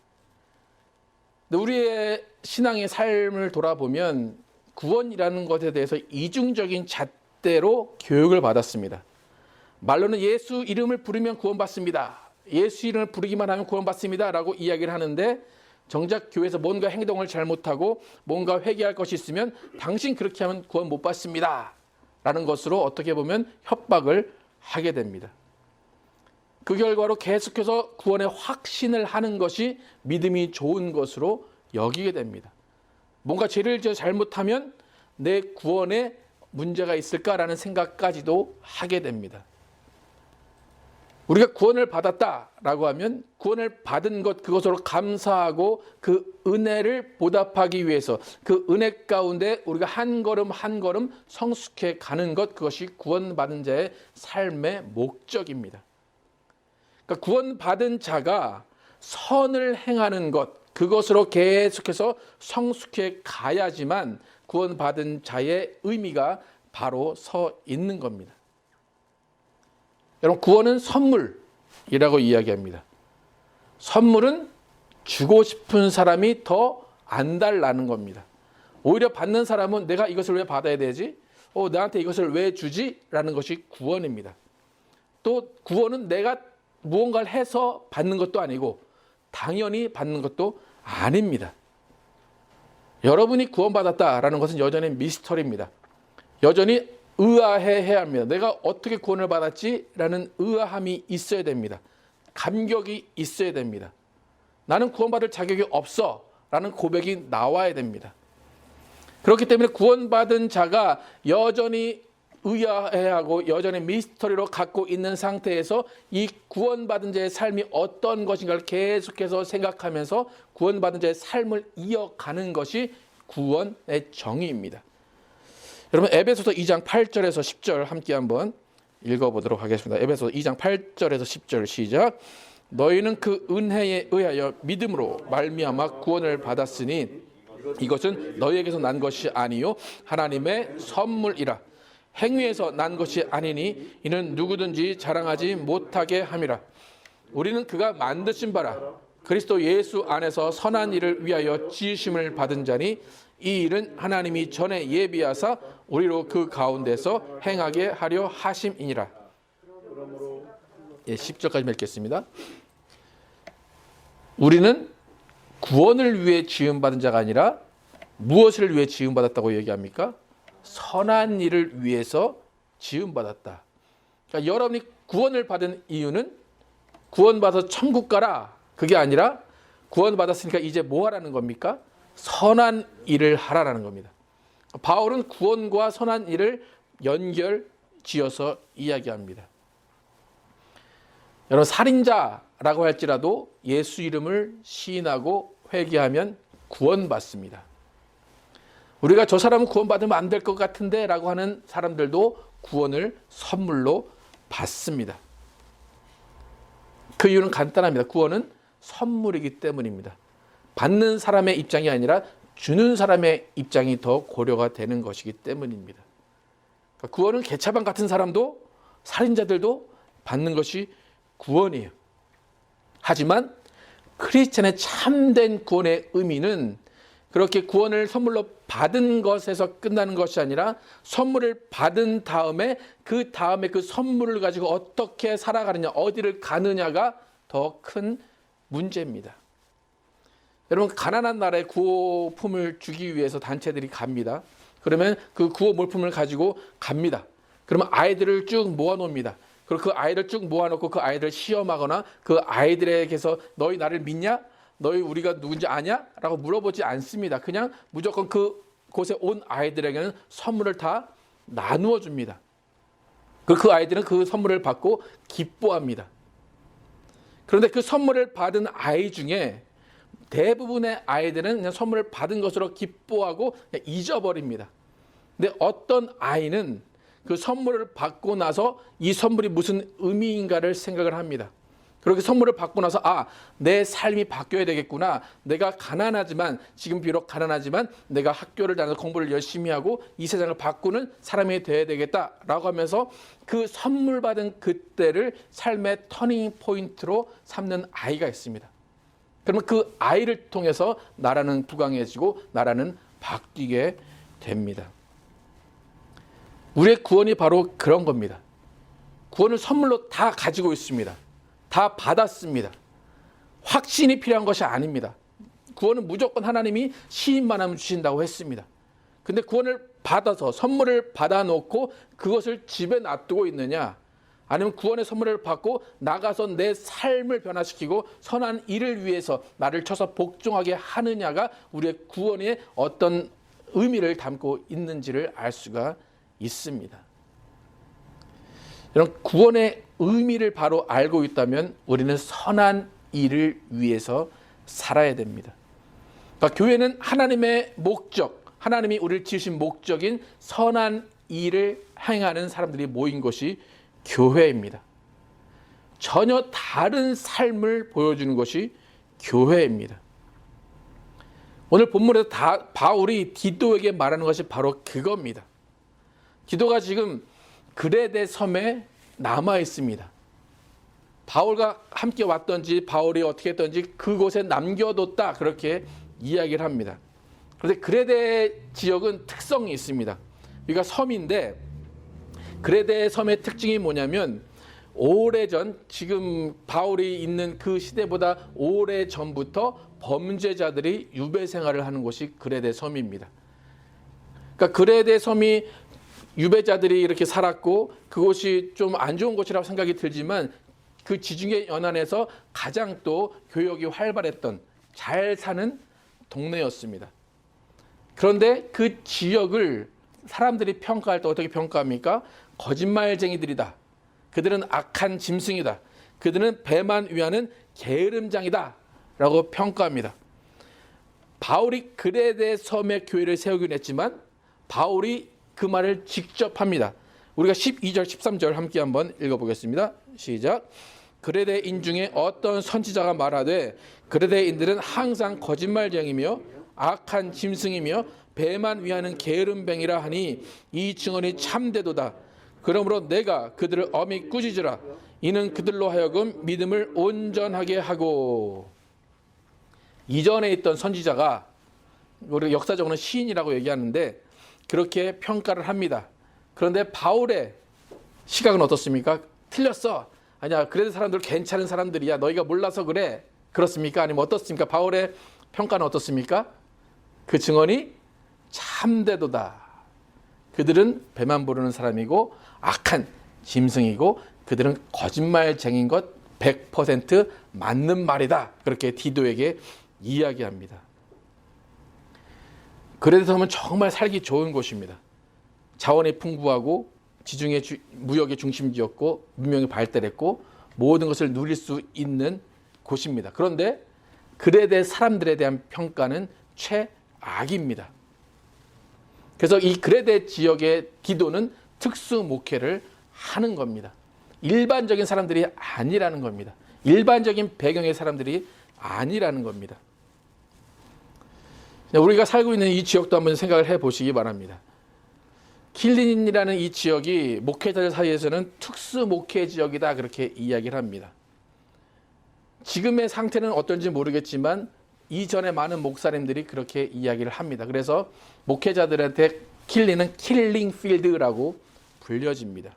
근데 우리의 신앙의 삶을 돌아보면 구원이라는 것에 대해서 이중적인 잣대로 교육을 받았습니다. 말로는 예수 이름을 부르면 구원받습니다. 예수 이름을 부르기만 하면 구원받습니다 라고 이야기를 하는데, 정작 교회에서 뭔가 행동을 잘못하고 뭔가 회개할 것이 있으면 당신 그렇게 하면 구원 못 받습니다 라는 것으로 어떻게 보면 협박을 하게 됩니다. 그 결과로 계속해서 구원의 확신을 하는 것이 믿음이 좋은 것으로 여기게 됩니다. 뭔가 죄를 잘못하면 내 구원에 문제가 있을까라는 생각까지도 하게 됩니다. 우리가 구원을 받았다라고 하면 구원을 받은 것, 그것으로 감사하고 그 은혜를 보답하기 위해서 그 은혜 가운데 우리가 한 걸음 한 걸음 성숙해 가는 것, 그것이 구원받은 자의 삶의 목적입니다. 그러니까 구원받은 자가 선을 행하는 것, 그것으로 계속해서 성숙해 가야지만 구원받은 자의 의미가 바로 서 있는 겁니다. 여러분, 구원은 선물이라고 이야기합니다. 선물은 주고 싶은 사람이 더 안 달라는 겁니다. 오히려 받는 사람은 내가 이것을 왜 받아야 되지? 나한테 이것을 왜 주지? 라는 것이 구원입니다. 또 구원은 내가 무언가를 해서 받는 것도 아니고 당연히 받는 것도 아닙니다. 여러분이 구원받았다라는 것은 여전히 미스터리입니다. 여전히 의아해해야 합니다. 내가 어떻게 구원을 받았지라는 의아함이 있어야 됩니다. 감격이 있어야 됩니다. 나는 구원받을 자격이 없어 라는 고백이 나와야 됩니다. 그렇기 때문에 구원받은 자가 여전히 의아해하고 여전히 미스터리로 갖고 있는 상태에서 이 구원받은 자의 삶이 어떤 것인가를 계속해서 생각하면서 구원받은 자의 삶을 이어가는 것이 구원의 정의입니다. 여러분, 에베소서 2장 8절에서 10절 함께 한번 읽어보도록 하겠습니다. 에베소서 2장 8절에서 10절 시작. 너희는 그 은혜에 의하여 믿음으로 말미암아 구원을 받았으니 이것은 너희에게서 난 것이 아니요 하나님의 선물이라. 행위에서 난 것이 아니니 이는 누구든지 자랑하지 못하게 함이라. 우리는 그가 만드신 바라 그리스도 예수 안에서 선한 일을 위하여 지으심을 받은 자니 이 일은 하나님이 전에 예비하사 우리로 그 가운데서 행하게 하려 하심이니라. 10절까지 읽겠습니다. 우리는 구원을 위해 지음받은 자가 아니라 무엇을 위해 지음받았다고 얘기합니까? 선한 일을 위해서 지음받았다. 그러니까 여러분이 구원을 받은 이유는 구원받아서 천국 가라 그게 아니라 구원받았으니까 이제 뭐 하라는 겁니까? 선한 일을 하라는 겁니다. 바울은 구원과 선한 일을 연결지어서 이야기합니다. 여러분, 살인자라고 할지라도 예수 이름을 시인하고 회개하면 구원받습니다. 우리가 저 사람은 구원받으면 안 될 것 같은데 라고 하는 사람들도 구원을 선물로 받습니다. 그 이유는 간단합니다. 구원은 선물이기 때문입니다. 받는 사람의 입장이 아니라 주는 사람의 입장이 더 고려가 되는 것이기 때문입니다. 그러니까 구원은 개차반 같은 사람도 살인자들도 받는 것이 구원이에요. 하지만 크리스찬의 참된 구원의 의미는 그렇게 구원을 선물로 받은 것에서 끝나는 것이 아니라 선물을 받은 다음에 그 선물을 가지고 어떻게 살아가느냐, 어디를 가느냐가 더 큰 문제입니다. 여러분, 가난한 나라에 구호품을 주기 위해서 단체들이 갑니다. 그러면 그 구호 물품을 가지고 갑니다. 그러면 아이들을 쭉 모아놓습니다. 그리고 그 아이를 쭉 모아놓고 그 아이들을 시험하거나 그 아이들에게서 너희 나를 믿냐? 너희 우리가 누군지 아냐? 라고 물어보지 않습니다. 그냥 무조건 그곳에 온 아이들에게는 선물을 다 나누어 줍니다. 그 아이들은 그 선물을 받고 기뻐합니다. 그런데 그 선물을 받은 아이 중에 대부분의 아이들은 그냥 선물을 받은 것으로 기뻐하고 그냥 잊어버립니다. 근데 어떤 아이는 그 선물을 받고 나서 이 선물이 무슨 의미인가를 생각을 합니다. 그렇게 선물을 받고 나서 내 삶이 바뀌어야 되겠구나. 내가 가난하지만, 지금 비록 가난하지만 내가 학교를 다녀서 공부를 열심히 하고 이 세상을 바꾸는 사람이 되어야 되겠다라고 하면서 그 선물 받은 그때를 삶의 터닝 포인트로 삼는 아이가 있습니다. 그러면 그 아이를 통해서 나라는 부강해지고 나라는 바뀌게 됩니다. 우리의 구원이 바로 그런 겁니다. 구원을 선물로 다 가지고 있습니다. 다 받았습니다. 확신이 필요한 것이 아닙니다. 구원은 무조건 하나님이 시인만 하면 주신다고 했습니다. 근데 구원을 받아서 선물을 받아놓고 그것을 집에 놔두고 있느냐, 아니면 구원의 선물을 받고 나가서 내 삶을 변화시키고 선한 일을 위해서 나를 쳐서 복종하게 하느냐가 우리의 구원의 어떤 의미를 담고 있는지를 알 수가 있습니다. 여러분, 구원의 의미를 바로 알고 있다면 우리는 선한 일을 위해서 살아야 됩니다. 그러니까 교회는 하나님의 목적, 하나님이 우리를 지으신 목적인 선한 일을 행하는 사람들이 모인 것이 교회입니다. 전혀 다른 삶을 보여주는 것이 교회입니다. 오늘 본문에서 바울이 디도에게 말하는 것이 바로 그겁니다. 디도가 지금 그레데 섬에 남아 있습니다. 바울과 함께 왔던지 바울이 어떻게 했던지 그곳에 남겨뒀다, 그렇게 이야기를 합니다. 그런데 그레데 지역은 특성이 있습니다. 여기가 섬인데 그레데 섬의 특징이 뭐냐면 오래전, 지금 바울이 있는 그 시대보다 오래전부터 범죄자들이 유배 생활을 하는 곳이 그레데 섬입니다. 그러니까 그레데 섬이 유배자들이 이렇게 살았고 그곳이 좀 안 좋은 곳이라고 생각이 들지만 그 지중해 연안에서 가장 또 교역이 활발했던, 잘 사는 동네였습니다. 그런데 그 지역을 사람들이 평가할 때 어떻게 평가합니까? 거짓말쟁이들이다. 그들은 악한 짐승이다. 그들은 배만 위하는 게으름장이다. 라고 평가합니다. 바울이 그레데 섬에 교회를 세우긴 했지만 바울이 그 말을 직접 합니다. 우리가 12절, 13절 함께 한번 읽어보겠습니다. 시작. 그레데인 중에 어떤 선지자가 말하되 그레데인들은 항상 거짓말쟁이며 악한 짐승이며 배만 위하는 게으름뱅이라 하니 이 증언이 참되도다. 그러므로 내가 그들을 엄히 꾸짖으라. 이는 그들로 하여금 믿음을 온전하게 하고. 이전에 있던 선지자가, 우리가 역사적으로는 시인이라고 얘기하는데 그렇게 평가를 합니다. 그런데 바울의 시각은 어떻습니까? 틀렸어. 아니야, 그래도 사람들 괜찮은 사람들이야. 너희가 몰라서 그래. 그렇습니까? 아니면 어떻습니까? 바울의 평가는 어떻습니까? 그 증언이 참되도다. 그들은 배만 부르는 사람이고 악한 짐승이고 그들은 거짓말쟁인 것 100% 맞는 말이다. 그렇게 디도에게 이야기합니다. 그레데 섬은 정말 살기 좋은 곳입니다. 자원이 풍부하고 지중해 무역의 중심지였고 문명이 발달했고 모든 것을 누릴 수 있는 곳입니다. 그런데 그레데 사람들에 대한 평가는 최악입니다. 그래서 이 그레데 지역의 디도는 특수 목회를 하는 겁니다. 일반적인 사람들이 아니라는 겁니다. 일반적인 배경의 사람들이 아니라는 겁니다. 우리가 살고 있는 이 지역도 한번 생각을 해보시기 바랍니다. 킬린이라는 이 지역이 목회자들 사이에서는 특수 목회 지역이다, 그렇게 이야기를 합니다. 지금의 상태는 어떤지 모르겠지만 이전에 많은 목사님들이 그렇게 이야기를 합니다. 그래서 목회자들한테 킬리는 킬링 필드라고 불려집니다.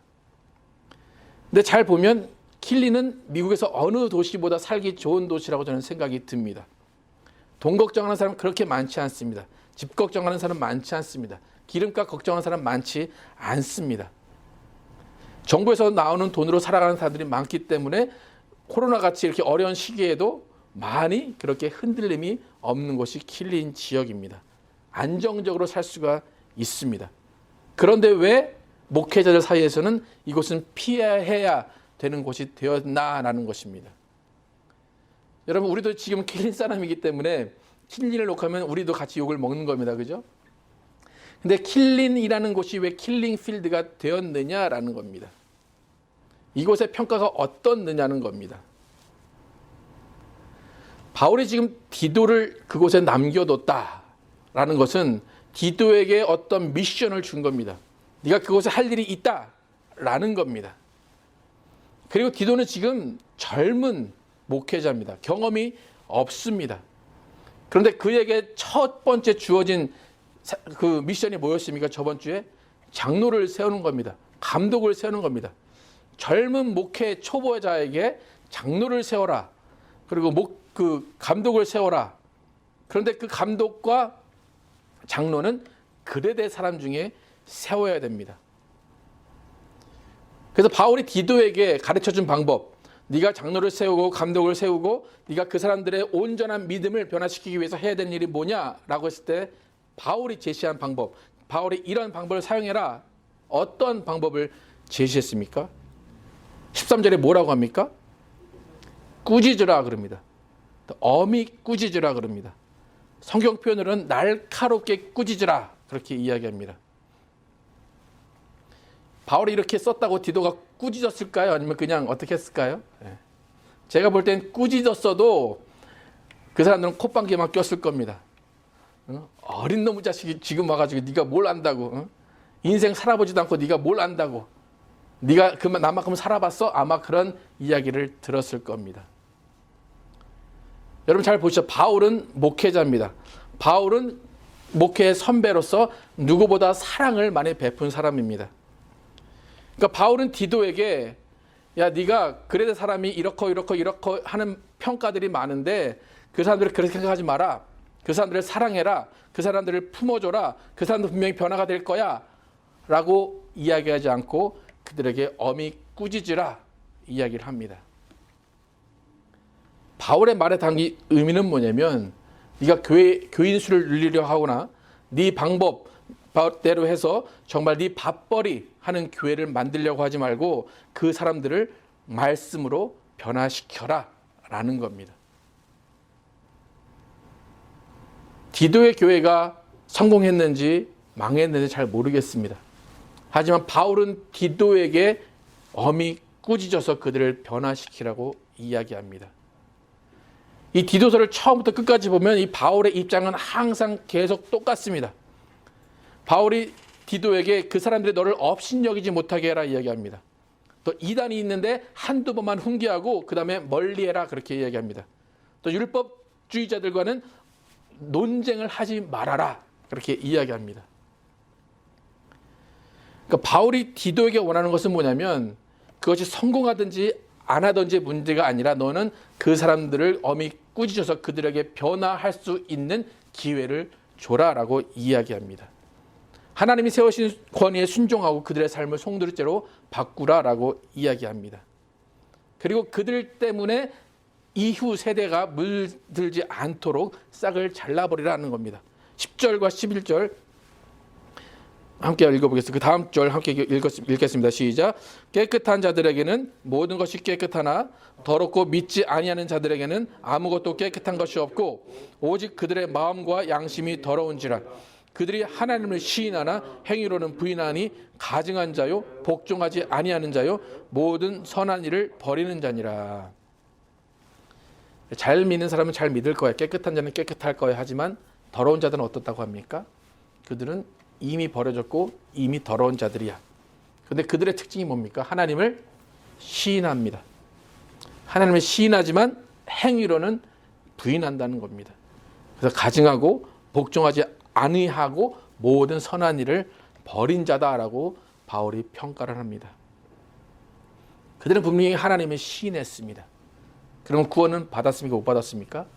근데 잘 보면 킬리는 미국에서 어느 도시보다 살기 좋은 도시라고 저는 생각이 듭니다. 돈 걱정하는 사람 그렇게 많지 않습니다. 집 걱정하는 사람 많지 않습니다. 기름값 걱정하는 사람 많지 않습니다. 정부에서 나오는 돈으로 살아가는 사람들이 많기 때문에 코로나같이 이렇게 어려운 시기에도 많이 그렇게 흔들림이 없는 곳이 킬린 지역입니다. 안정적으로 살 수가 있습니다. 그런데 왜 목회자들 사이에서는 이곳은 피해야 되는 곳이 되었나라는 것입니다. 여러분, 우리도 지금 킬린 사람이기 때문에 킬린을 놓고 하면 우리도 같이 욕을 먹는 겁니다. 그죠? 근데 킬린이라는 곳이 왜 킬링 필드가 되었느냐라는 겁니다. 이곳의 평가가 어떻느냐는 겁니다. 바울이 지금 디도를 그곳에 남겨뒀다라는 것은 디도에게 어떤 미션을 준 겁니다. 네가 그곳에 할 일이 있다라는 겁니다. 그리고 디도는 지금 젊은 목회자입니다. 경험이 없습니다. 그런데 그에게 첫 번째 주어진 그 미션이 뭐였습니까? 저번 주에 장로를 세우는 겁니다. 감독을 세우는 겁니다. 젊은 목회 초보자에게 장로를 세워라. 그리고 그 감독을 세워라. 그런데 그 감독과 장로는 그레데 사람 중에 세워야 됩니다. 그래서 바울이 디도에게 가르쳐준 방법, 네가 장로를 세우고 감독을 세우고 네가 그 사람들의 온전한 믿음을 변화시키기 위해서 해야 되는 일이 뭐냐라고 했을 때 바울이 제시한 방법, 바울이 이런 방법을 사용해라. 어떤 방법을 제시했습니까? 13절에 뭐라고 합니까? 꾸짖으라 그럽니다. 엄히 꾸짖으라 그럽니다. 성경 표현으로는 날카롭게 꾸짖으라 그렇게 이야기합니다. 바울이 이렇게 썼다고 디도가 꾸짖었을까요? 아니면 그냥 어떻게 했을까요? 제가 볼 땐 꾸짖었어도 그 사람들은 콧방귀만 꼈을 겁니다. 어린 놈의 자식이 지금 와가지고 네가 뭘 안다고? 인생 살아보지도 않고 네가 뭘 안다고? 네가 나만큼 살아봤어? 아마 그런 이야기를 들었을 겁니다. 여러분 잘 보시죠. 바울은 목회자입니다. 바울은 목회의 선배로서 누구보다 사랑을 많이 베푼 사람입니다. 그러니까 바울은 디도에게 야 네가 그레데 사람이 이렇고 하는 평가들이 많은데 그 사람들을 그렇게 생각하지 마라. 그 사람들을 사랑해라. 그 사람들을 품어줘라. 그 사람도 분명히 변화가 될 거야 라고 이야기하지 않고 그들에게 엄히 꾸짖으라 이야기를 합니다. 바울의 말에 담긴 의미는 뭐냐면 네가 교인 수를 늘리려 하거나 네 방법대로 해서 정말 네 밥벌이 하는 교회를 만들려고 하지 말고 그 사람들을 말씀으로 변화시켜라 라는 겁니다. 디도의 교회가 성공했는지 망했는지 잘 모르겠습니다. 하지만 바울은 디도에게 엄히 꾸짖어서 그들을 변화시키라고 이야기합니다. 이 디도서를 처음부터 끝까지 보면 이 바울의 입장은 항상 계속 똑같습니다. 바울이 디도에게 그 사람들이 너를 업신여기지 못하게 해라 이야기합니다. 또 이단이 있는데 한두 번만 훈계하고 그 다음에 멀리해라 그렇게 이야기합니다. 또 율법주의자들과는 논쟁을 하지 말아라 그렇게 이야기합니다. 그러니까 바울이 디도에게 원하는 것은 뭐냐면 그것이 성공하든지 안 하든지 문제가 아니라 너는 그 사람들을 엄히 꾸짖어서 그들에게 변화할 수 있는 기회를 줘라라고 이야기합니다. 하나님이 세우신 권위에 순종하고 그들의 삶을 송두리째로 바꾸라라고 이야기합니다. 그리고 그들 때문에 이후 세대가 물들지 않도록 싹을 잘라버리라는 겁니다. 10절과 11절 함께 읽어보겠습니다. 그 다음 절 함께 읽겠습니다. 시작. 깨끗한 자들에게는 모든 것이 깨끗하나 더럽고 믿지 아니하는 자들에게는 아무것도 깨끗한 것이 없고 오직 그들의 마음과 양심이 더러운지라. 그들이 하나님을 시인하나 행위로는 부인하니 가증한 자요 복종하지 아니하는 자요 모든 선한 일을 버리는 자니라. 잘 믿는 사람은 잘 믿을 거야. 깨끗한 자는 깨끗할 거야. 하지만 더러운 자들은 어떻다고 합니까? 그들은 이미 버려졌고 이미 더러운 자들이야. 그런데 그들의 특징이 뭡니까? 하나님을 시인합니다. 하나님을 시인하지만 행위로는 부인한다는 겁니다. 그래서 가증하고 복종하지 아니하고 모든 선한 일을 버린 자다라고 바울이 평가를 합니다. 그들은 분명히 하나님을 시인했습니다. 그러면 구원은 받았습니까? 못 받았습니까?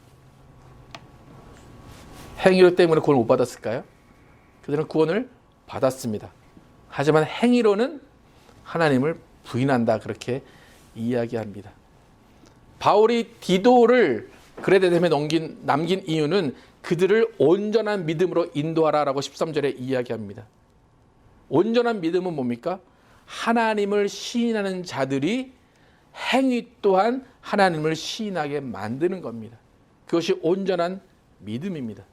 행위로 때문에 구원을 못 받았을까요? 그들은 구원을 받았습니다. 하지만 행위로는 하나님을 부인한다, 그렇게 이야기합니다. 바울이 디도를 그레데셈에 남긴 이유는 그들을 온전한 믿음으로 인도하라라고 13절에 이야기합니다. 온전한 믿음은 뭡니까? 하나님을 시인하는 자들이 행위 또한 하나님을 시인하게 만드는 겁니다. 그것이 온전한 믿음입니다.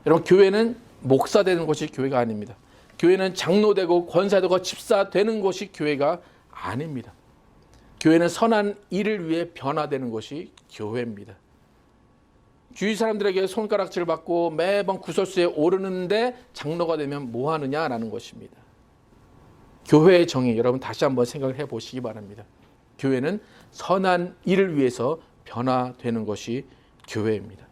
여러분, 교회는 목사 되는 곳이 교회가 아닙니다. 교회는 장로 되고 권사 되고 집사 되는 곳이 교회가 아닙니다. 교회는 선한 일을 위해 변화되는 것이 교회입니다. 주위 사람들에게 손가락질을 받고 매번 구설수에 오르는데 장로가 되면 뭐 하느냐라는 것입니다. 교회의 정의, 여러분 다시 한번 생각을 해보시기 바랍니다. 교회는 선한 일을 위해서 변화되는 것이 교회입니다.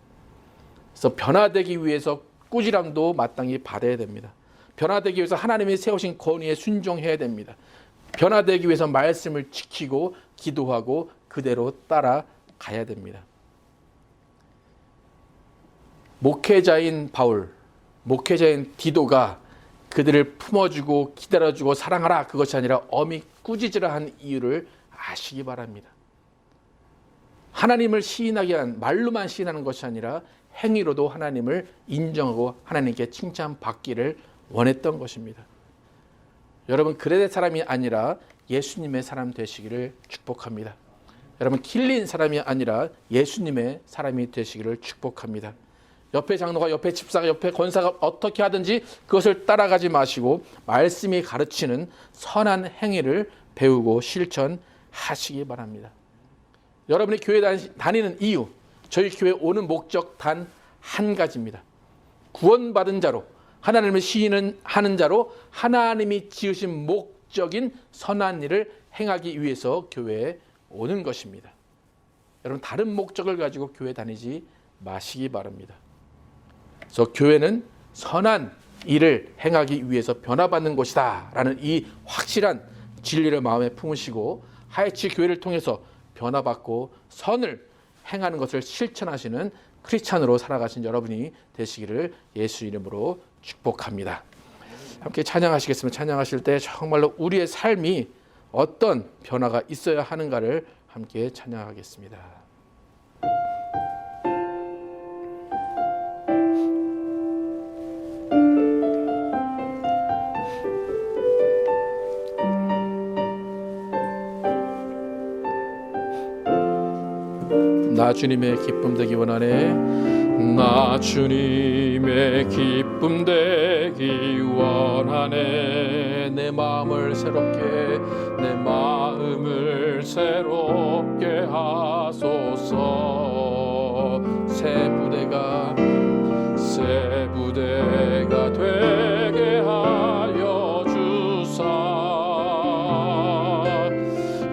그래서 변화되기 위해서 꾸지람도 마땅히 받아야 됩니다. 변화되기 위해서 하나님이 세우신 권위에 순종해야 됩니다. 변화되기 위해서 말씀을 지키고 기도하고 그대로 따라가야 됩니다. 목회자인 바울, 목회자인 디도가 그들을 품어주고 기다려주고 사랑하라, 그것이 아니라 엄히 꾸짖으라 한 이유를 아시기 바랍니다. 하나님을 시인하게 한, 말로만 시인하는 것이 아니라 행위로도 하나님을 인정하고 하나님께 칭찬받기를 원했던 것입니다. 여러분, 그레데 사람이 아니라 예수님의 사람 되시기를 축복합니다. 여러분, 길린 사람이 아니라 예수님의 사람이 되시기를 축복합니다. 옆에 장로가, 옆에 집사가, 옆에 권사가 어떻게 하든지 그것을 따라가지 마시고 말씀이 가르치는 선한 행위를 배우고 실천하시기 바랍니다. 여러분이 교회 다니는 이유, 저희 교회 오는 목적 단 한 가지입니다. 구원받은 자로, 하나님을 시인하는 자로 하나님이 지으신 목적인 선한 일을 행하기 위해서 교회에 오는 것입니다. 여러분, 다른 목적을 가지고 교회 다니지 마시기 바랍니다. 그래서 교회는 선한 일을 행하기 위해서 변화받는 곳이다 라는 이 확실한 진리를 마음에 품으시고 하여치 교회를 통해서 변화받고 선을 행하는 것을 실천하시는 크리스찬으로 살아가신 여러분이 되시기를 예수 이름으로 축복합니다. 함께 찬양하시겠습니다. 찬양하실 때 정말로 우리의 삶이 어떤 변화가 있어야 하는가를 함께 찬양하겠습니다. 나 주님의 기쁨 되기 원하네. 나 주님의 기쁨 되기 원하네. 내 마음을 새롭게 하소서. 새 부대가 되게 하여 주사.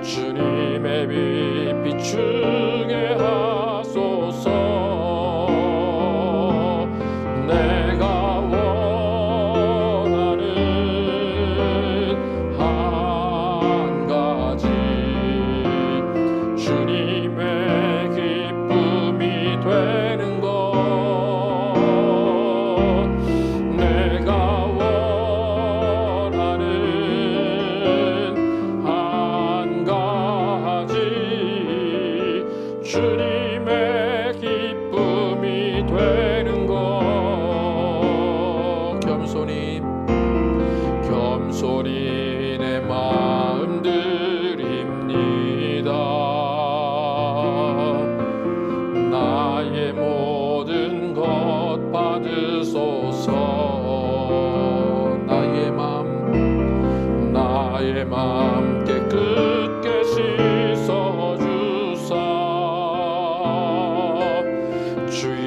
주님의 빛 비추게 하소서. 내가 원하는 한 가지, 주님의 기쁨이 되는 것. 내가 원하는 한 가지, 주님의 기쁨이 되는 것. 겸손히 내 마음 드립니다. 나의 모든 것 받으소서. 나의 마음 깨끗게 씻어주사. 주의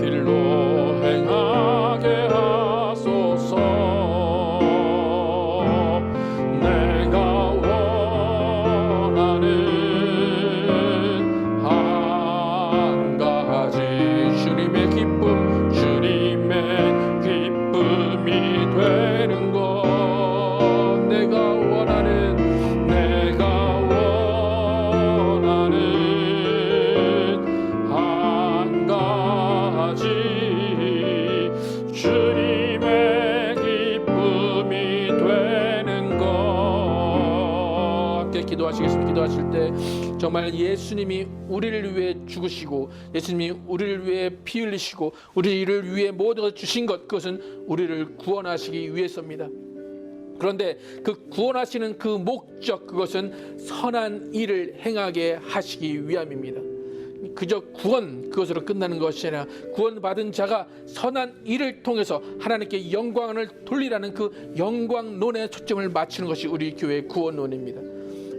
길로 행하게 하소서. 내가 원하는 한 가지, 정말 예수님이 우리를 위해 죽으시고 예수님이 우리를 위해 피 흘리시고 우리를 위해 모든 것을 주신 것, 그것은 우리를 구원하시기 위해서입니다. 그런데 그 구원하시는 그 목적, 그것은 선한 일을 행하게 하시기 위함입니다. 그저 구원, 그것으로 끝나는 것이 아니라 구원받은 자가 선한 일을 통해서 하나님께 영광을 돌리라는 그 영광론에 초점을 맞추는 것이 우리 교회의 구원론입니다.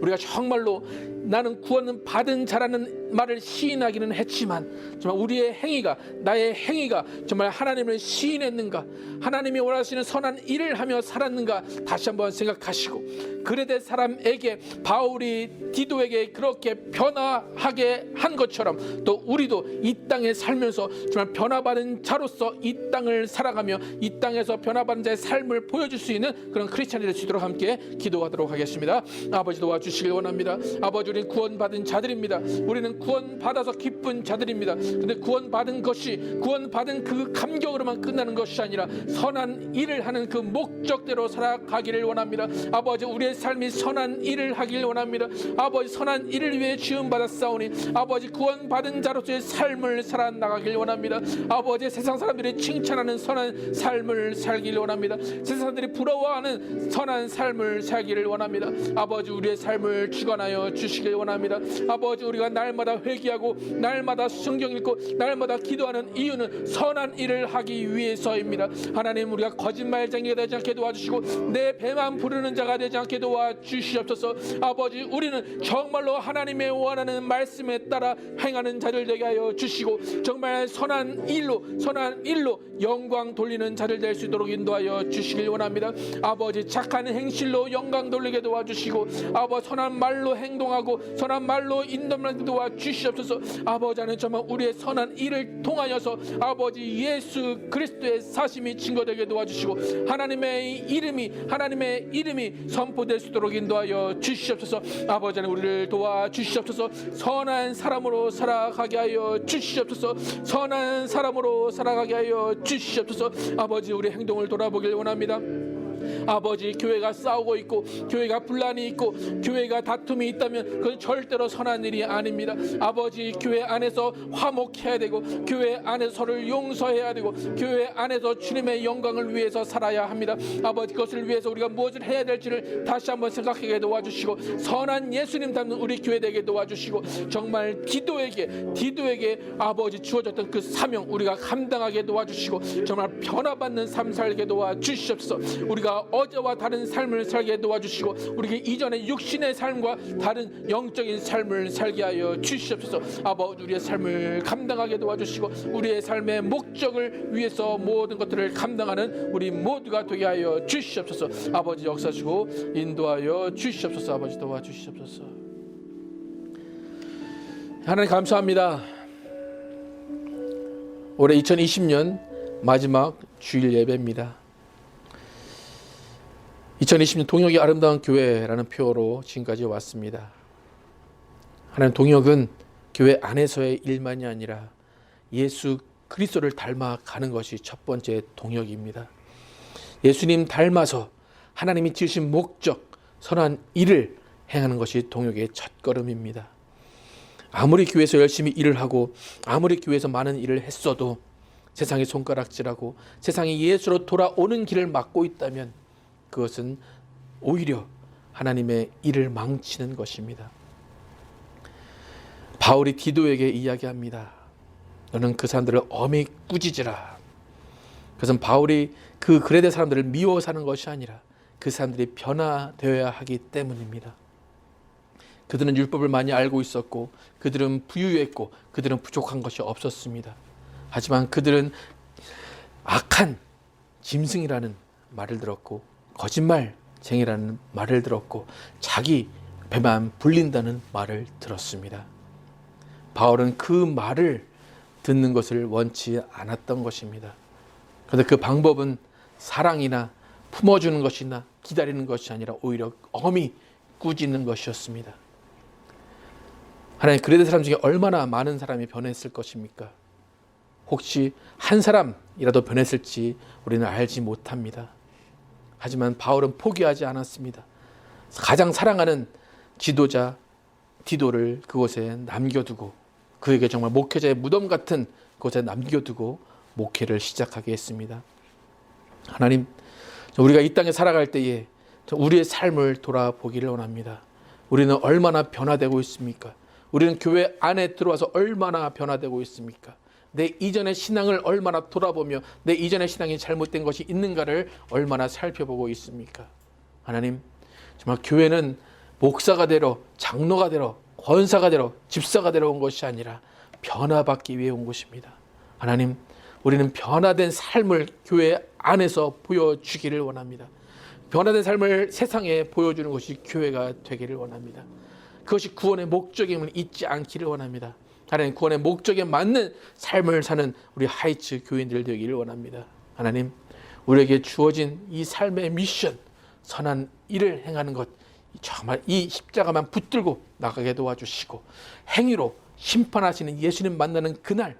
우리가 정말로 나는 구원은 받은 자라는 말을 시인하기는 했지만 정말 우리의 행위가, 나의 행위가 정말 하나님을 시인했는가, 하나님이 원하시는 선한 일을 하며 살았는가 다시 한번 생각하시고, 그레데 사람에게 바울이 디도에게 그렇게 변화하게 한 것처럼 또 우리도 이 땅에 살면서 정말 변화받은 자로서 이 땅을 살아가며 이 땅에서 변화받은 자의 삶을 보여줄 수 있는 그런 크리스찬이 될 수 있도록 함께 기도하도록 하겠습니다. 아버지 도와주시길 원합니다. 아버지, 우리는 구원받은 자들입니다. 우리는 구원받아서 기쁜 자들입니다. 그런데 구원받은 것이 구원받은 그 감격으로만 끝나는 것이 아니라 선한 일을 하는 그 목적대로 살아가기를 원합니다. 아버지, 우리의 삶이 선한 일을 하길 원합니다. 아버지, 선한 일을 위해 지음받았사오니 아버지, 구원받은 자로서의 삶을 살아나가길 원합니다. 아버지, 세상 사람들이 칭찬하는 선한 삶을 살기를 원합니다. 세상 사람들이 부러워하는 선한 삶을 살기를 원합니다. 아버지, 우리의 삶을 주관하여 주시길 원합니다. 아버지, 우리가 날마다 회개하고 날마다 성경 읽고 날마다 기도하는 이유는 선한 일을 하기 위해서입니다. 하나님, 우리가 거짓말쟁이가 되지 않게 도와주시고 내 배만 부르는 자가 되지 않게 도와주시옵소서. 아버지, 우리는 정말로 하나님의 원하는 말씀에 따라 행하는 자들 되게 하여 주시고 정말 선한 일로 영광 돌리는 자들 될 수 있도록 인도하여 주시길 원합니다. 아버지, 착한 행실로 영광 돌리게 도와주시고 아버지, 선한 말로 행동하고 선한 말로 인도하게 도와주시옵소서. 아버지, 하나님, 정말 우리의 선한 일을 통하여서 아버지 예수 그리스도의 사심이 증거되게 도와주시고 하나님의 이름이 선포될 수 있도록 인도하여 주시옵소서. 아버지, 하나님, 우리를 도와주시옵소서. 선한 사람으로 살아가게 하여 주시옵소서. 선한 사람으로 살아가게 하여 주시옵소서. 아버지, 우리 행동을 돌아보길 원합니다. 아버지, 교회가 싸우고 있고 교회가 분란이 있고 교회가 다툼이 있다면 그건 절대로 선한 일이 아닙니다. 아버지, 교회 안에서 화목해야 되고 교회 안에서 서로를 용서해야 되고 교회 안에서 주님의 영광을 위해서 살아야 합니다. 아버지, 그것을 위해서 우리가 무엇을 해야 될지를 다시 한번 생각하게 도와주시고 선한 예수님 닮는 우리 교회 되게 도와주시고 정말 디도에게 아버지 주어졌던 그 사명 우리가 감당하게 도와주시고 정말 변화받는 삶 살게 도와주시옵소서. 우리가 어제와 다른 삶을 살게 도와주시고 우리가 이전의 육신의 삶과 다른 영적인 삶을 살게 하여 주시옵소서. 아버지, 우리의 삶을 감당하게 도와주시고 우리의 삶의 목적을 위해서 모든 것들을 감당하는 우리 모두가 되게 하여 주시옵소서. 아버지, 역사하시고 인도하여 주시옵소서. 아버지, 도와주시옵소서. 하나님, 감사합니다. 올해 2020년 마지막 주일 예배입니다. 2020년 동역이 아름다운 교회라는 표어로 지금까지 왔습니다. 하나님, 동역은 교회 안에서의 일만이 아니라 예수 그리스도를 닮아가는 것이 첫 번째 동역입니다. 예수님 닮아서 하나님이 지으신 목적, 선한 일을 행하는 것이 동역의 첫걸음입니다. 아무리 교회에서 열심히 일을 하고 아무리 교회에서 많은 일을 했어도 세상의 손가락질하고 세상이 예수로 돌아오는 길을 막고 있다면 그것은 오히려 하나님의 일을 망치는 것입니다. 바울이 디도에게 이야기합니다. 너는 그 사람들을 엄히 꾸짖으라. 그것은 바울이 그 그레데 사람들을 미워서 하는 것이 아니라 그 사람들이 변화되어야 하기 때문입니다. 그들은 율법을 많이 알고 있었고 그들은 부유했고 그들은 부족한 것이 없었습니다. 하지만 그들은 악한 짐승이라는 말을 들었고 거짓말쟁이라는 말을 들었고 자기 배만 불린다는 말을 들었습니다. 바울은 그 말을 듣는 것을 원치 않았던 것입니다. 그런데 그 방법은 사랑이나 품어주는 것이나 기다리는 것이 아니라 오히려 엄히 꾸짖는 것이었습니다. 하나님, 그레데 사람 중에 얼마나 많은 사람이 변했을 것입니까? 혹시 한 사람이라도 변했을지 우리는 알지 못합니다. 하지만 바울은 포기하지 않았습니다. 가장 사랑하는 지도자, 디도를 그곳에 남겨두고 그에게 정말 목회자의 무덤 같은 곳에 남겨두고 목회를 시작하게 했습니다. 하나님, 우리가 이 땅에 살아갈 때에 우리의 삶을 돌아보기를 원합니다. 우리는 얼마나 변화되고 있습니까? 우리는 교회 안에 들어와서 얼마나 변화되고 있습니까? 내 이전의 신앙을 얼마나 돌아보며 내 이전의 신앙이 잘못된 것이 있는가를 얼마나 살펴보고 있습니까? 하나님, 정말 교회는 목사가 되러, 장로가 되러, 권사가 되러, 집사가 되러 온 것이 아니라 변화받기 위해 온 것입니다. 하나님, 우리는 변화된 삶을 교회 안에서 보여주기를 원합니다. 변화된 삶을 세상에 보여주는 것이 교회가 되기를 원합니다. 그것이 구원의 목적임을 잊지 않기를 원합니다. 하나님, 구원의 목적에 맞는 삶을 사는 우리 하이츠 교인들 되기를 원합니다. 하나님, 우리에게 주어진 이 삶의 미션, 선한 일을 행하는 것, 정말 이 십자가만 붙들고 나가게 도와주시고 행위로 심판하시는 예수님 만나는 그날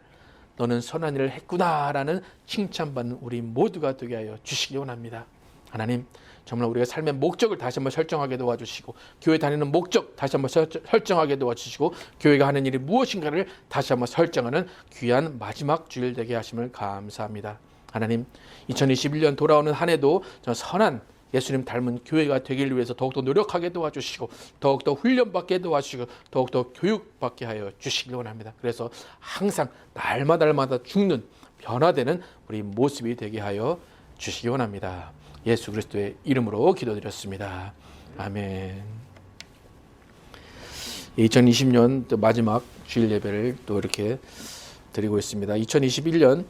너는 선한 일을 했구나라는 칭찬받는 우리 모두가 되게 하여 주시기 원합니다. 하나님, 정말 우리가 삶의 목적을 다시 한번 설정하게 도와주시고 교회 다니는 목적 다시 한번 설정하게 도와주시고 교회가 하는 일이 무엇인가를 다시 한번 설정하는 귀한 마지막 주일 되게 하심을 감사합니다. 하나님, 2021년 돌아오는 한 해도 선한 예수님 닮은 교회가 되길 위해서 더욱더 노력하게 도와주시고 더욱더 훈련받게 도와주시고 더욱더 교육받게 하여 주시길 원합니다. 그래서 항상 날마다 죽는 변화되는 우리 모습이 되게 하여 주시기 원합니다. 예수 그리스도의 이름으로 기도드렸습니다. 아멘. 2020년 또 마지막 주일 예배를 또 이렇게 드리고 있습니다. 2021년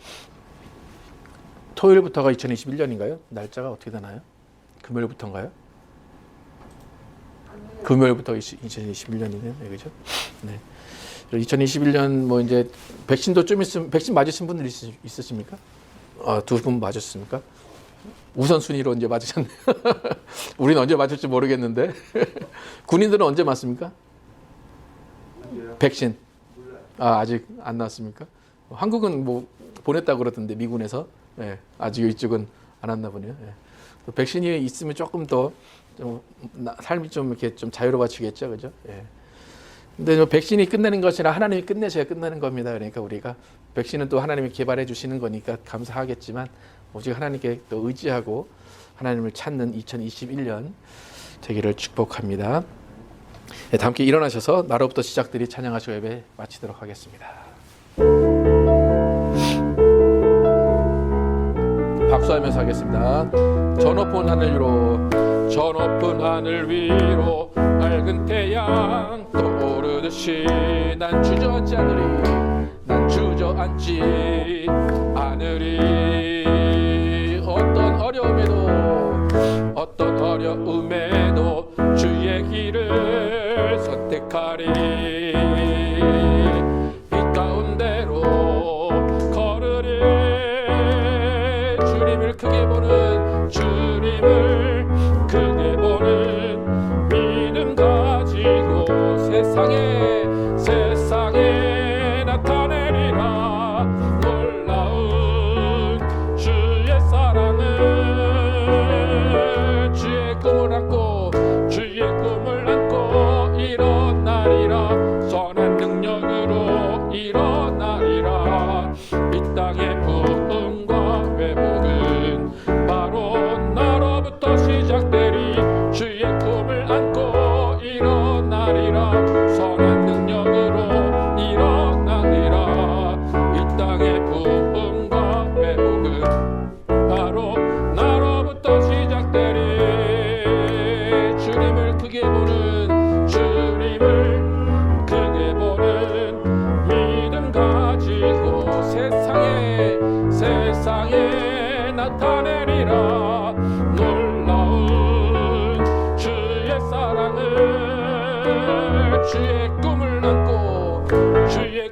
토요일부터가 2021년인가요? 날짜가 어떻게 되나요? 금요일부터인가요? 금요일부터 2021년이네요. 그죠? 네. 2021년 뭐 이제 백신도 좀 있으면 백신 맞으신 분들 있으십니까? 두 분 맞으셨습니까? 우선순위로 언제 맞으셨나요? 우리는 언제 맞을지 모르겠는데 군인들은 언제 맞습니까? 백신 아직 안 나왔습니까? 한국은 뭐 보냈다고 그러던데 미군에서 아직 이쪽은 안 왔나 보네요. 백신이 있으면 조금 더 좀 삶이 좀 이렇게 좀 자유로워지겠죠, 그죠? 근데 백신이 끝내는 것이라 하나님이 끝내셔야 끝나는 겁니다. 그러니까 우리가 백신은 또 하나님이 개발해 주시는 거니까 감사하겠지만 오직 하나님께 또 의지하고 하나님을 찾는 2021년 되기를 축복합니다. 다 함께 일어나셔서 나로부터 시작들이 찬양하시고 예배 마치도록 하겠습니다. 박수하면서 하겠습니다. 저 높은 하늘 위로 저 높은 하늘 위로 밝은 태양 떠오르듯이 난 주저앉지 않으리 난 주저앉지 않으리 어떤 어려움에도 주의 길을 선택하리 이 가운데로 걸으리 주님을 크게 보는 주님을 크게 보는 믿음 가지고 세상에 나타내리라 놀라운 주의 사랑을 주의 꿈을 안고 일어나리라 선한 능력으로 일어나리라 이 땅의 부흥과 회복은 바로 나로부터 시작되리 주의 꿈을 안고 일어나리라 선한 능력으로 일어나리라 이 땅의 부흥과 회복은 바로 나로부터 시작되리 주님을 크게 보는 믿음 가지고 세상에 나타내리라 놀라운 주의 사랑을 주의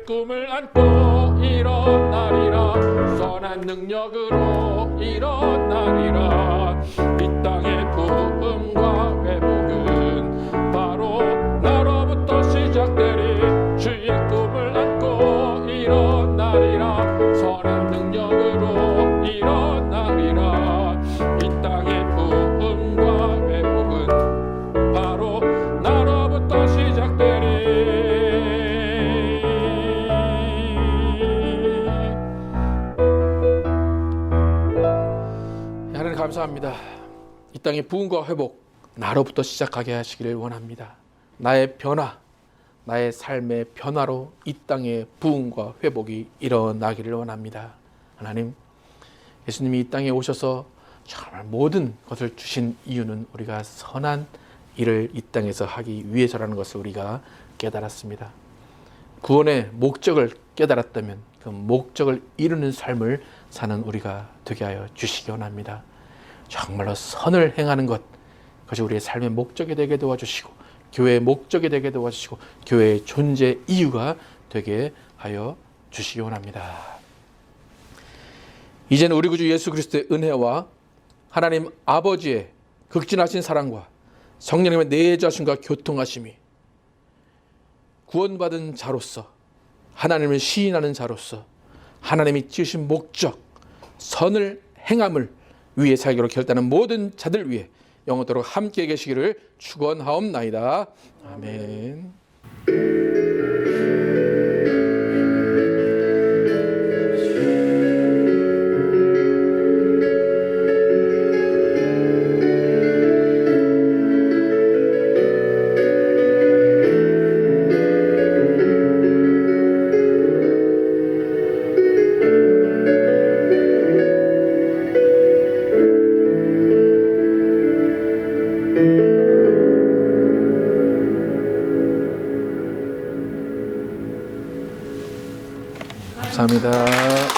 꿈을 안고 일어나리라 선한 능력으로 일어나리라 이 땅의 부흥과 회복은 바로 나로부터 시작되리 주의 꿈을 안고 일어나리라 선한 능력으로 일어나리라 이 땅의 부흥과 회복은 바로 나로부터 시작되리 감사합니다. 이 땅의 부흥과 회복 나로부터 시작하게 하시기를 원합니다. 나의 변화, 나의 삶의 변화로 이 땅의 부흥과 회복이 일어나기를 원합니다. 하나님, 예수님이 이 땅에 오셔서 정말 모든 것을 주신 이유는 우리가 선한 일을 이 땅에서 하기 위해서라는 것을 우리가 깨달았습니다. 구원의 목적을 깨달았다면 그 목적을 이루는 삶을 사는 우리가 되게 하여 주시기 원합니다. 정말로 선을 행하는 것, 그것이 우리의 삶의 목적이 되게 도와주시고 교회의 목적이 되게 도와주시고 교회의 존재 이유가 되게 하여 주시기 원합니다. 이제는 우리 구주 예수 그리스도의 은혜와 하나님 아버지의 극진하신 사랑과 성령님의 내자신과 교통하심이 구원받은 자로서 하나님을 시인하는 자로서 하나님이 지으신 목적, 선을 행함을 위해 살기로 결단한 모든 자들 위해 영원토록 함께 계시기를 축원하옵나이다. 아멘. 감사합니다.